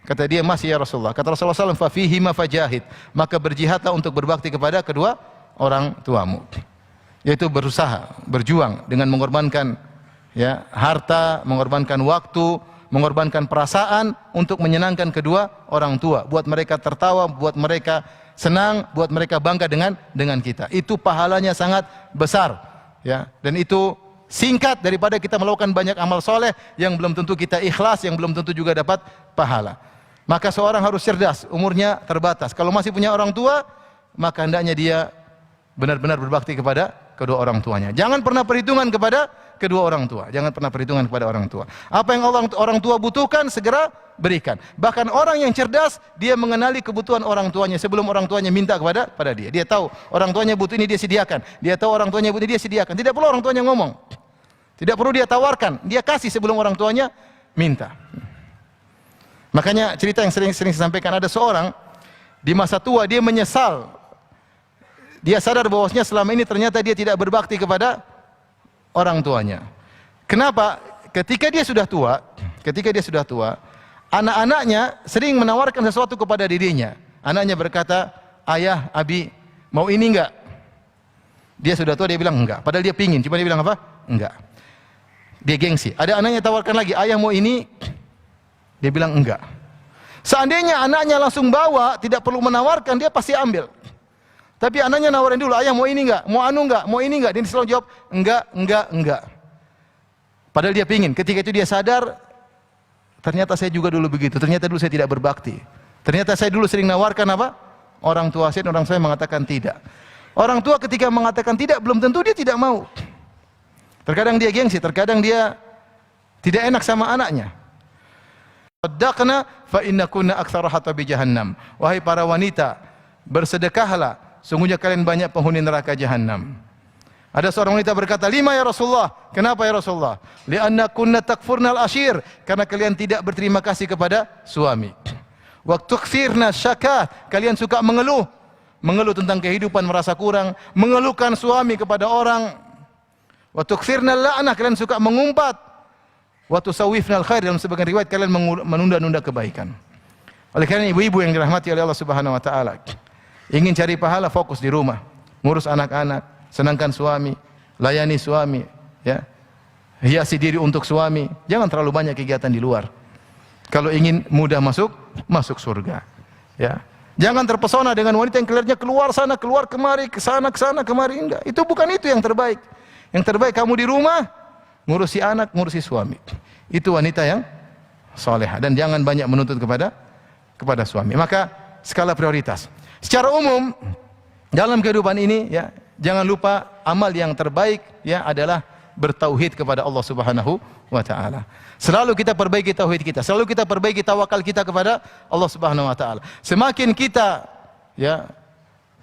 Kata dia, masih ya Rasulullah. Kata Rasulullah SAW, fafihima fajahid, maka berjihadlah untuk berbakti kepada kedua orang tuamu. Yaitu berusaha, berjuang dengan mengorbankan, ya, harta, mengorbankan waktu, mengorbankan perasaan untuk menyenangkan kedua orang tua, buat mereka tertawa, buat mereka senang, buat mereka bangga dengan kita. Itu pahalanya sangat besar, ya. Dan itu singkat daripada kita melakukan banyak amal soleh yang belum tentu kita ikhlas, yang belum tentu juga dapat pahala. Maka seorang harus cerdas, umurnya terbatas. Kalau masih punya orang tua, maka hendaknya dia benar-benar berbakti kepada kedua orang tuanya. Jangan pernah perhitungan kepada kedua orang tua. Jangan pernah perhitungan kepada orang tua. Apa yang orang tua butuhkan, segera berikan. Bahkan orang yang cerdas, dia mengenali kebutuhan orang tuanya sebelum orang tuanya minta kepada dia. Dia tahu orang tuanya butuh ini, dia sediakan. Dia tahu orang tuanya butuh ini, dia sediakan. Tidak perlu orang tuanya ngomong. Tidak perlu dia tawarkan. Dia kasih sebelum orang tuanya minta. Makanya cerita yang sering saya sampaikan, ada seorang di masa tua dia menyesal dia sadar bahwasanya selama ini ternyata dia tidak berbakti kepada orang tuanya. Kenapa? Ketika dia sudah tua, anak-anaknya sering menawarkan sesuatu kepada dirinya. Anaknya berkata, "Ayah, Abi, mau ini enggak?" Dia sudah tua, dia bilang enggak. Padahal dia pingin, cuma dia bilang apa? Enggak. Dia gengsi. Ada anaknya tawarkan lagi, "Ayah, mau ini?" Dia bilang enggak. Seandainya anaknya langsung bawa, tidak perlu menawarkan, dia pasti ambil. Tapi anaknya nawarin dulu, "Ayah, mau ini enggak? Mau anu enggak? Mau ini enggak?" Dia selalu jawab, enggak. Padahal dia pingin. Ketika itu dia sadar, ternyata saya juga dulu begitu. Ternyata dulu saya tidak berbakti. Ternyata saya dulu sering nawarkan apa? Orang tua saya, orang saya mengatakan tidak. Orang tua ketika mengatakan tidak, belum tentu dia tidak mau. Terkadang dia gengsi, terkadang dia tidak enak sama anaknya. Saddaqna fa innakunna aktsara hatabi jahannam. Wahai para wanita, bersedekahlah, sungguhnya kalian banyak penghuni neraka jahanam. Ada seorang wanita berkata, "Lima ya Rasulullah." Kenapa ya Rasulullah? "Li'anna kunna takfurnal ashir." Karena kalian tidak berterima kasih kepada suami. Wa tukfirna syakah. Kalian suka mengeluh tentang kehidupan, merasa kurang, mengeluhkan suami kepada orang. Wa tukfirna la'nah. Kalian suka mengumpat. Wa tusawwifnal khair. Dalam sebagian riwayat kalian menunda-nunda kebaikan. Oleh karena ibu-ibu yang dirahmati oleh Allah Subhanahu wa taala, ingin cari pahala, fokus di rumah, ngurus anak-anak, senangkan suami, layani suami, ya. Hiasi diri untuk suami. Jangan terlalu banyak kegiatan di luar. Kalau ingin mudah masuk surga, ya. Jangan terpesona dengan wanita yang kelihatannya keluar sana, keluar kemari, ke sana kemari. Enggak. Itu bukan itu yang terbaik. Yang terbaik kamu di rumah, ngurusi anak, ngurusi suami. Itu wanita yang salehah, dan jangan banyak menuntut kepada suami. Maka skala prioritas. Secara umum dalam kehidupan ini, ya, jangan lupa amal yang terbaik, ya, adalah bertauhid kepada Allah Subhanahu wa taala. Selalu kita perbaiki tauhid kita, selalu kita perbaiki tawakal kita kepada Allah Subhanahu wa taala. Semakin kita, ya,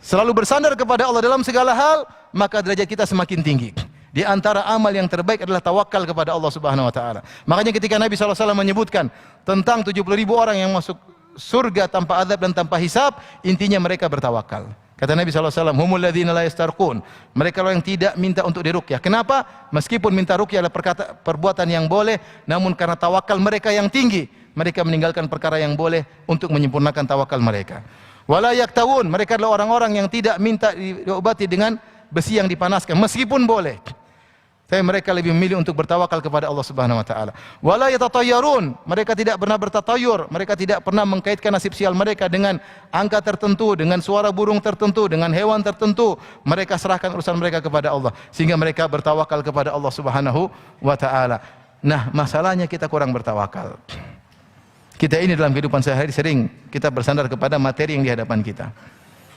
selalu bersandar kepada Allah dalam segala hal, maka derajat kita semakin tinggi. Di antara amal yang terbaik adalah tawakal kepada Allah Subhanahu wa taala. Makanya ketika Nabi sallallahu alaihi wasallam menyebutkan tentang 70.000 orang yang masuk surga tanpa azab dan tanpa hisab, intinya mereka bertawakal. Kata Nabi SAW, humul ladzina la yastarqun. Mereka yang tidak minta untuk diruqyah. Kenapa? Meskipun minta ruqyah adalah perbuatan yang boleh, namun karena tawakal mereka yang tinggi, mereka meninggalkan perkara yang boleh untuk menyempurnakan tawakal mereka. Wala yaktawun. Mereka adalah orang-orang yang tidak minta diobati dengan besi yang dipanaskan, meskipun boleh. Tapi mereka lebih memilih untuk bertawakal kepada Allah Subhanahu wa taala. Wala yatatayyarun, mereka tidak pernah bertatayur, mereka tidak pernah mengkaitkan nasib sial mereka dengan angka tertentu, dengan suara burung tertentu, dengan hewan tertentu. Mereka serahkan urusan mereka kepada Allah, sehingga mereka bertawakal kepada Allah Subhanahu wa taala. Nah, masalahnya kita kurang bertawakal. Kita ini dalam kehidupan sehari-hari sering kita bersandar kepada materi yang di hadapan kita.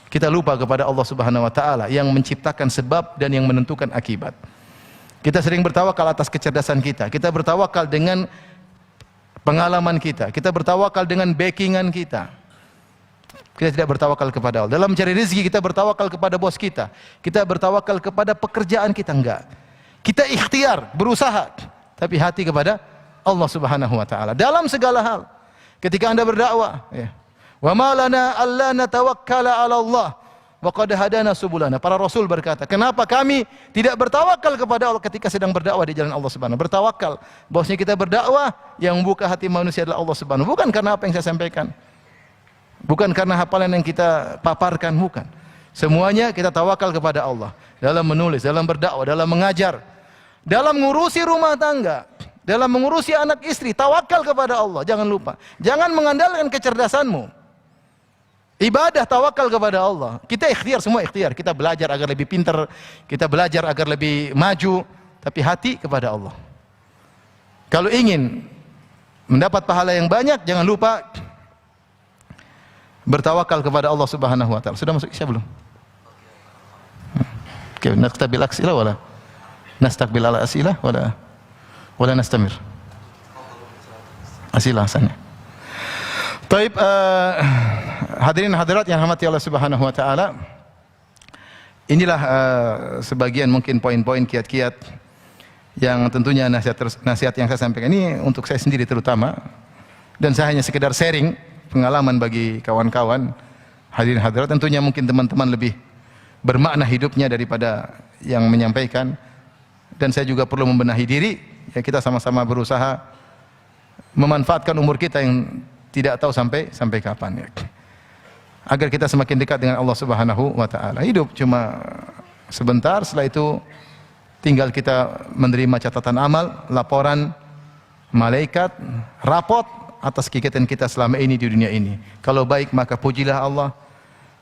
Kita lupa kepada Allah Subhanahu wa taala yang menciptakan sebab dan yang menentukan akibat. Kita sering bertawakal atas kecerdasan kita. Kita bertawakal dengan pengalaman kita. Kita bertawakal dengan backingan kita. Kita tidak bertawakal kepada Allah. Dalam mencari rezeki kita bertawakal kepada bos kita. Kita bertawakal kepada pekerjaan kita, enggak. Kita ikhtiar, berusaha, tapi hati kepada Allah Subhanahu wa taala dalam segala hal. Ketika Anda berdakwah, ya. Wa ma lana alla natawakkala 'ala Allah wa qad hadana subulana. Para rasul berkata, kenapa kami tidak bertawakal kepada Allah ketika sedang berdakwah di jalan Allah Subhanahu. Bertawakal bahwasanya kita berdakwah, yang membuka hati manusia adalah Allah Subhanahu. Bukan karena apa yang saya sampaikan, bukan karena hafalan yang kita paparkan, bukan. Semuanya kita tawakal kepada Allah dalam menulis, dalam berdakwah, dalam mengajar, dalam mengurusi rumah tangga, dalam mengurusi anak istri. Tawakal kepada Allah, jangan lupa. Jangan mengandalkan kecerdasanmu. Ibadah tawakal kepada Allah. Kita ikhtiar, semua ikhtiar. Kita belajar agar lebih pintar, kita belajar agar lebih maju, tapi hati kepada Allah. Kalau ingin mendapat pahala yang banyak, jangan lupa bertawakal kepada Allah Subhanahu wa taala. Sudah masuk Isya belum? Oke, nastaqbil as'ilah wala nastaqbil ala as'ilah wala nastamir. As'ilah sana. Baik, hadirin hadirat yang dirahmati Allah Subhanahu wa taala. Inilah sebagian mungkin poin-poin kiat-kiat yang tentunya nasihat yang saya sampaikan ini untuk saya sendiri terutama, dan saya hanya sekedar sharing pengalaman bagi kawan-kawan hadirin hadirat. Tentunya mungkin teman-teman lebih bermakna hidupnya daripada yang menyampaikan. Dan saya juga perlu membenahi diri, ya kita sama-sama berusaha memanfaatkan umur kita yang tidak tahu sampai kapan, ya. Agar kita semakin dekat dengan Allah Subhanahu wa taala. Hidup cuma sebentar, setelah itu tinggal kita menerima catatan amal, laporan malaikat, rapot atas kegiatan kita selama ini di dunia ini. Kalau baik maka pujilah Allah,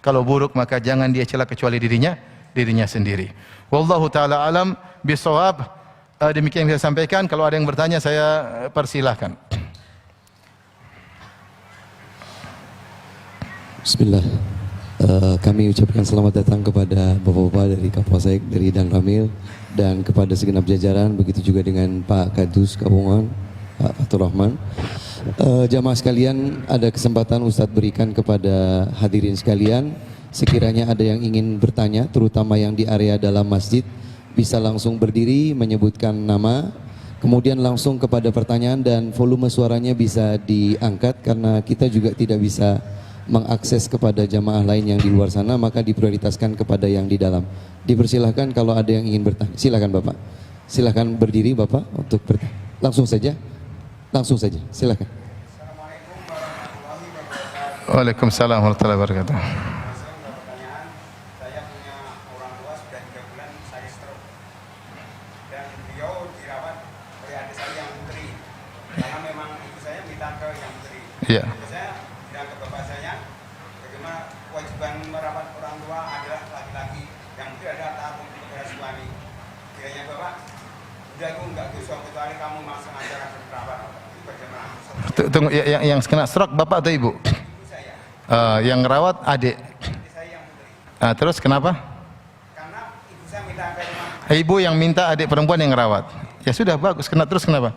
kalau buruk maka jangan dia cela kecuali dirinya sendiri. Wallahu taala alam bisawab. Demikian yang saya sampaikan. Kalau ada yang bertanya saya persilahkan. Bismillah. Kami ucapkan selamat datang kepada Bapak-Bapak dari Kapolsek, dari Dan Ramil, dan kepada segenap jajaran, begitu juga dengan Pak Kadus Kabungan, Pak Fatur Rahman. Jamaah sekalian, ada kesempatan Ustadz berikan kepada hadirin sekalian. Sekiranya ada yang ingin bertanya, terutama yang di area dalam masjid, bisa langsung berdiri menyebutkan nama, kemudian langsung kepada pertanyaan, dan volume suaranya bisa diangkat karena kita juga tidak bisa mengakses kepada jamaah lain yang di luar sana, maka diprioritaskan kepada yang di dalam. Dipersilahkan kalau ada yang ingin bertanya. Silakan Bapak. Silakan berdiri Bapak untuk bertanya. Langsung saja. Silakan. Waalaikumsalam warahmatullahi wabarakatuh. Iya. Tunggu, yang kena stroke bapak atau ibu? Yang ngerawat adik. Terus kenapa? Karena ibu saya minta ke rumah. Ibu yang minta adik perempuan yang ngerawat. Ya sudah bagus. Terus kenapa?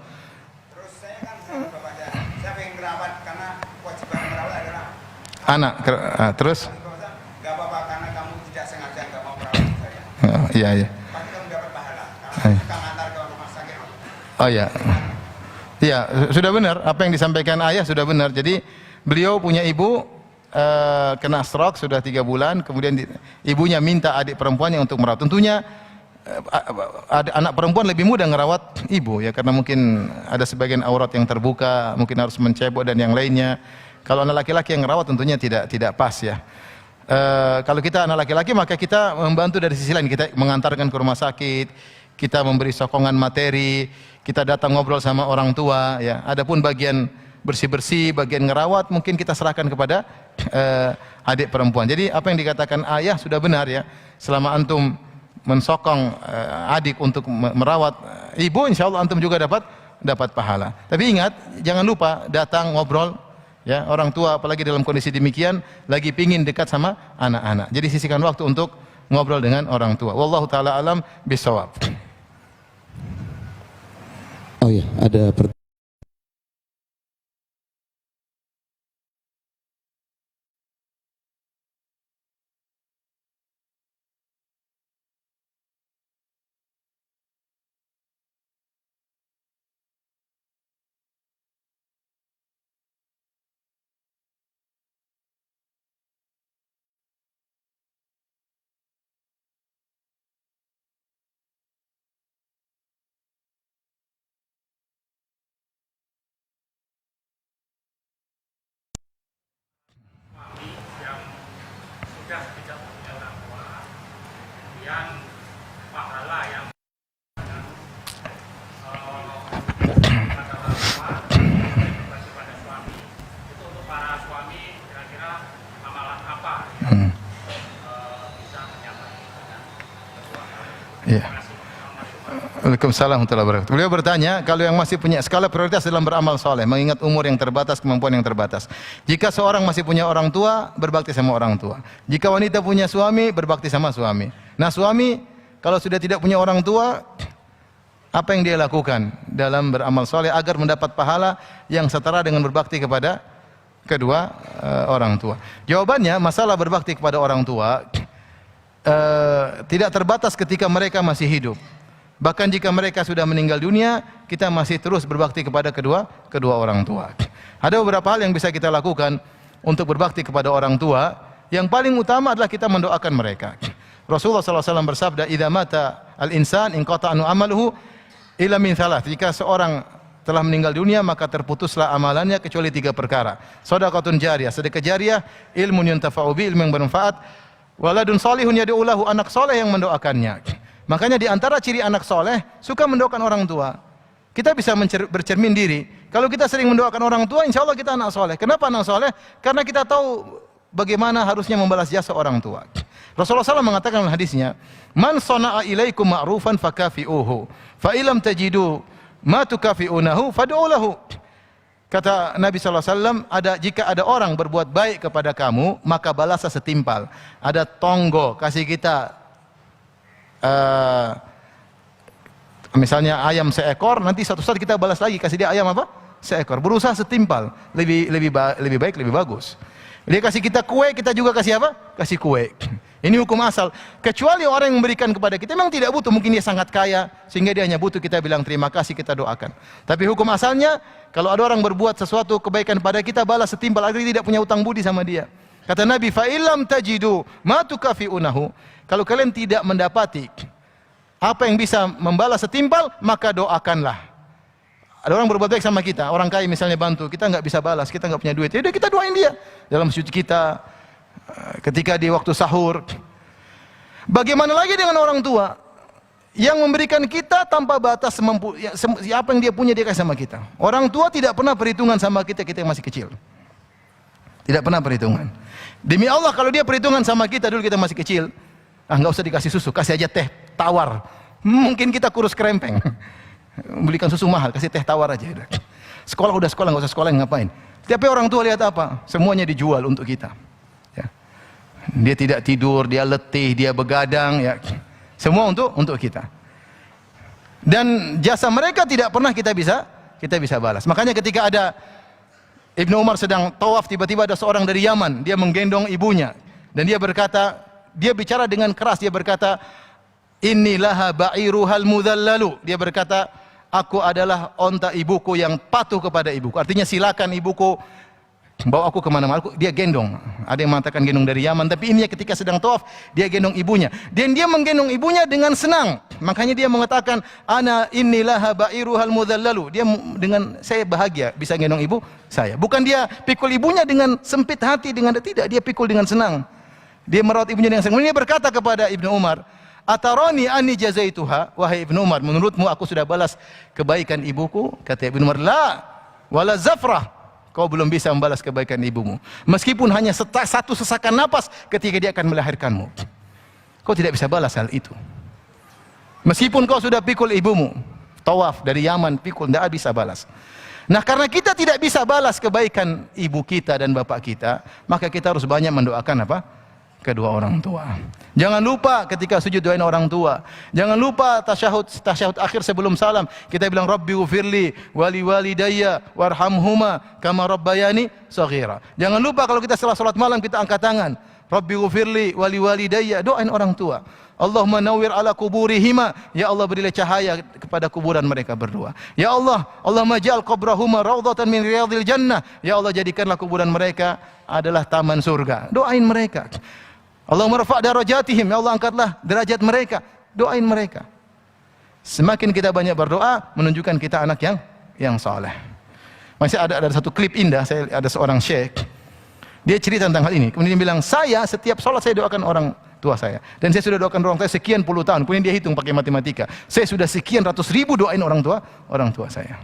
Terus saya kan bapak saya pengen ngerawat karena kewajiban merawat adalah anak. Terus? Gak apa-apa karena kamu tidak sengaja gak mau merawat saya. Iya. Pasti kamu dapat pahala. Karena kamu antar ke rumah sakit. Oh iya. Iya, sudah benar. Apa yang disampaikan ayah sudah benar. Jadi beliau punya ibu kena stroke sudah 3 bulan. Kemudian ibunya minta adik perempuannya untuk merawat. Tentunya anak perempuan lebih mudah ngerawat ibu ya, karena mungkin ada sebagian aurat yang terbuka, mungkin harus mencebok dan yang lainnya. Kalau anak laki-laki yang ngerawat tentunya tidak pas ya. Kalau kita anak laki-laki maka kita membantu dari sisi lain, kita mengantarkan ke rumah sakit, kita memberi sokongan materi, kita datang ngobrol sama orang tua ya. Adapun bagian bersih-bersih, bagian ngerawat mungkin kita serahkan kepada adik perempuan. Jadi apa yang dikatakan ayah sudah benar ya. Selama antum mensokong adik untuk merawat ibu, insyaallah antum juga dapat pahala. Tapi ingat, jangan lupa datang ngobrol ya. Orang tua apalagi dalam kondisi demikian lagi pingin dekat sama anak-anak. Jadi sisihkan waktu untuk ngobrol dengan orang tua. Wallahu taala alam bisawab. Oh ya, ada pertanyaan. Ya. Waalaikumsalam warahmatullahi wabarakatuh. Beliau bertanya, kalau yang masih punya skala prioritas dalam beramal soleh, mengingat umur yang terbatas, kemampuan yang terbatas. Jika seorang masih punya orang tua, berbakti sama orang tua. Jika wanita punya suami, berbakti sama suami. Nah suami, kalau sudah tidak punya orang tua, apa yang dia lakukan dalam beramal soleh agar mendapat pahala yang setara dengan berbakti kepada kedua orang tua? Jawabannya, masalah berbakti kepada orang tua tidak terbatas ketika mereka masih hidup. Bahkan jika mereka sudah meninggal dunia, kita masih terus berbakti kepada kedua orang tua. Ada beberapa hal yang bisa kita lakukan untuk berbakti kepada orang tua. Yang paling utama adalah kita mendoakan mereka. Rasulullah SAW bersabda, "Idza mata al-insan inqata anhu amaluhu illa min thalath." Jika seorang telah meninggal dunia, maka terputuslah amalannya kecuali 3 perkara. Shadaqatun jariyah, sedekah jariyah, ilmun yuntafa'u bi, ilmu yang bermanfaat, waladun salihun yad'u lahu, anak soleh yang mendoakannya. Makanya di antara ciri anak soleh suka mendoakan orang tua. Kita bisa bercermin diri. Kalau kita sering mendoakan orang tua, insya Allah kita anak soleh. Kenapa anak soleh? Karena kita tahu bagaimana harusnya membalas jasa orang tua. Rasulullah SAW mengatakan dalam hadisnya, "Man sana'a ilaikum ma'rufan fakafi'uhu, fa ilam tajidu ma tukafi'unahu fad'u lahu." Kata Nabi SAW, jika ada orang berbuat baik kepada kamu, maka balaslah setimpal. Ada tonggo kasih kita misalnya ayam seekor, nanti satu saat kita balas lagi, kasih dia ayam apa? Seekor. Berusaha setimpal, lebih baik, lebih bagus. Dia kasih kita kue, kita juga kasih apa? Kasih kue. Ini hukum asal. Kecuali orang yang memberikan kepada kita memang tidak butuh, mungkin dia sangat kaya sehingga dia hanya butuh kita bilang terima kasih, kita doakan. Tapi hukum asalnya, kalau ada orang berbuat sesuatu kebaikan pada kita, balas setimpal agar tidak punya utang budi sama dia. Kata Nabi, "Fa illam tajidu ma tukafi'unahu." Kalau kalian tidak mendapati apa yang bisa membalas setimpal, maka doakanlah. Ada orang berbuat baik sama kita, orang kaya misalnya bantu, kita nggak bisa balas, kita nggak punya duit, ya udah kita doain dia dalam sujud kita, ketika di waktu sahur. Bagaimana lagi dengan orang tua yang memberikan kita tanpa batas apa yang dia punya dia kasih sama kita. Orang tua tidak pernah perhitungan sama kita yang masih kecil. Tidak pernah perhitungan. Demi Allah, kalau dia perhitungan sama kita dulu kita masih kecil, nggak usah dikasih susu, kasih aja teh tawar. Mungkin kita kurus kerempeng. Belikan susu mahal, kasih teh tawar aja. Sekolah udah sekolah, nggak usah sekolah, ngapain? Tapi orang tua lihat apa? Semuanya dijual untuk kita. Ya. Dia tidak tidur, dia letih, dia begadang, ya. Semua untuk kita. Dan jasa mereka tidak pernah kita bisa balas. Makanya ketika ada Ibnu Umar sedang tawaf, tiba-tiba ada seorang dari Yaman, dia menggendong ibunya dan dia berkata, dia bicara dengan keras, dia berkata, "Innilaha ba'iruhal mudhallalu." Dia berkata, "Aku adalah onta ibuku yang patuh kepada ibuku." Artinya silakan ibuku bawa aku kemana-mana. Dia gendong. Ada yang mengatakan gendong dari Yaman, tapi ini ketika sedang tawaf dia gendong ibunya. Dan dia menggendong ibunya dengan senang. Makanya dia mengatakan, "Ana innilaha ba'iruhal mudhallalu." Dia dengan saya bahagia bisa gendong ibu saya. Bukan dia pikul ibunya dengan sempit hati, tidak, dia pikul dengan senang. Dia merawat ibunya dengan senang. Dia berkata kepada Ibnu Umar, "Ataroni ani jazaituha?" Wahai Ibnu Umar, menurutmu aku sudah balas kebaikan ibuku? Kata Ibnu Umar, "La wala zafrah." Kau belum bisa membalas kebaikan ibumu. Meskipun hanya satu sesakan napas ketika dia akan melahirkanmu. Kau tidak bisa balas hal itu. Meskipun kau sudah pikul ibumu, tawaf dari Yaman, pikul, tidak bisa balas. Nah, karena kita tidak bisa balas kebaikan ibu kita dan bapak kita, maka kita harus banyak mendoakan apa? Kedua orang tua. Jangan lupa ketika sujud doain orang tua. Jangan lupa tasyahud akhir sebelum salam kita bilang Rabbi ghfirli wali walidayya warhamhuma kama rabbayani shaghira. Jangan lupa kalau kita setelah salat malam kita angkat tangan, Rabbi ghfirli wali walidayya, doain orang tua. Allahumma nawwir ala kuburihima, ya Allah berilah cahaya kepada kuburan mereka berdua. Ya Allah, Allahumma ja'al qabrahuma rawdatan min riyadil jannah. Ya Allah, jadikanlah kuburan mereka adalah taman surga. Doain mereka. Allahumma rafa' darajatihim, ya Allah angkatlah derajat mereka. Doain mereka. Semakin kita banyak berdoa, menunjukkan kita anak yang saleh. Masih ada satu klip indah, ada seorang syekh. Dia cerita tentang hal ini. Kemudian dia bilang, "Saya setiap salat saya doakan orang tua saya. Dan saya sudah doakan orang tua sekian puluh tahun." Kemudian dia hitung pakai matematika. "Saya sudah sekian ratus ribu doain orang tua saya."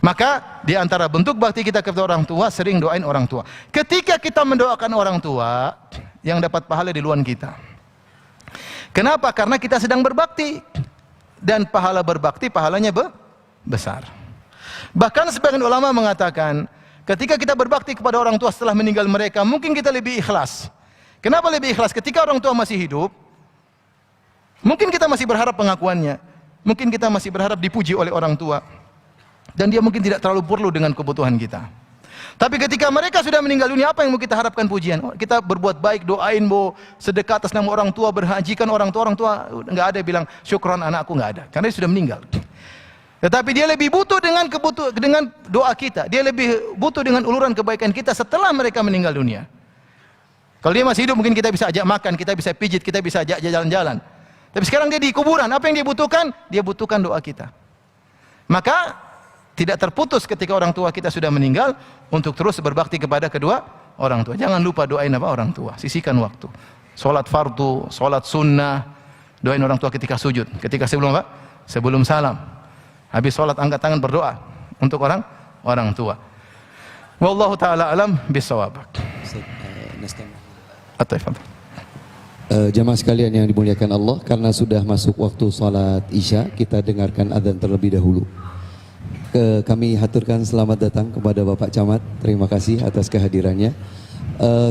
Maka di antara bentuk bakti kita kepada orang tua, sering doain orang tua. Ketika kita mendoakan orang tua, yang dapat pahala di luar kita. Kenapa? Karena kita sedang berbakti. Dan pahala berbakti, pahalanya besar. Bahkan sebagian ulama mengatakan, ketika kita berbakti kepada orang tua setelah meninggal mereka, mungkin kita lebih ikhlas. Kenapa lebih ikhlas? Ketika orang tua masih hidup, mungkin kita masih berharap pengakuannya. Mungkin kita masih berharap dipuji oleh orang tua. Dan dia mungkin tidak terlalu perlu dengan kebutuhan kita. Tapi ketika mereka sudah meninggal dunia, apa yang mau kita harapkan pujian? Kita berbuat baik, doain, sedekah atas nama orang tua, berhajikan orang tua enggak ada bilang syukron anakku, enggak ada. Karena dia sudah meninggal. Tetapi dia lebih butuh dengan doa kita. Dia lebih butuh dengan uluran kebaikan kita setelah mereka meninggal dunia. Kalau dia masih hidup mungkin kita bisa ajak makan, kita bisa pijit, kita bisa ajak jalan-jalan. Tapi sekarang dia di kuburan, apa yang dia butuhkan? Dia butuhkan doa kita. Maka tidak terputus ketika orang tua kita sudah meninggal untuk terus berbakti kepada kedua orang tua. Jangan lupa doain apa orang tua. Sisihkan waktu. Salat fardu, salat sunnah, doain orang tua ketika sujud, ketika sebelum apa? Sebelum salam. Habis salat angkat tangan berdoa untuk orang tua. Wallahu taala alam bisawab. Jamaah sekalian yang dimuliakan Allah, karena sudah masuk waktu salat Isya, kita dengarkan azan terlebih dahulu. Kami haturkan selamat datang kepada Bapak Camat. Terima kasih atas kehadirannya.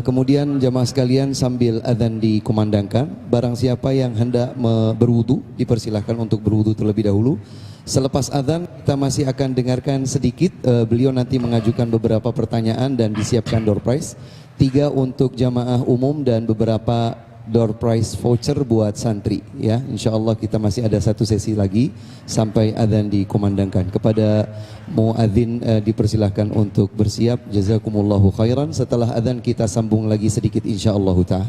Kemudian jamaah sekalian, sambil azan dikumandangkan, barang siapa yang hendak berwudu dipersilahkan untuk berwudu terlebih dahulu. Selepas azan kita masih akan dengarkan sedikit, beliau nanti mengajukan beberapa pertanyaan dan disiapkan door prize, 3 untuk jamaah umum dan beberapa door prize voucher buat santri, ya. Insyaallah kita masih ada 1 sesi lagi sampai azan dikumandangkan. Kepada muadzin dipersilahkan untuk bersiap. Jazakumullahu khairan. Setelah azan kita sambung lagi sedikit insyaallah taala.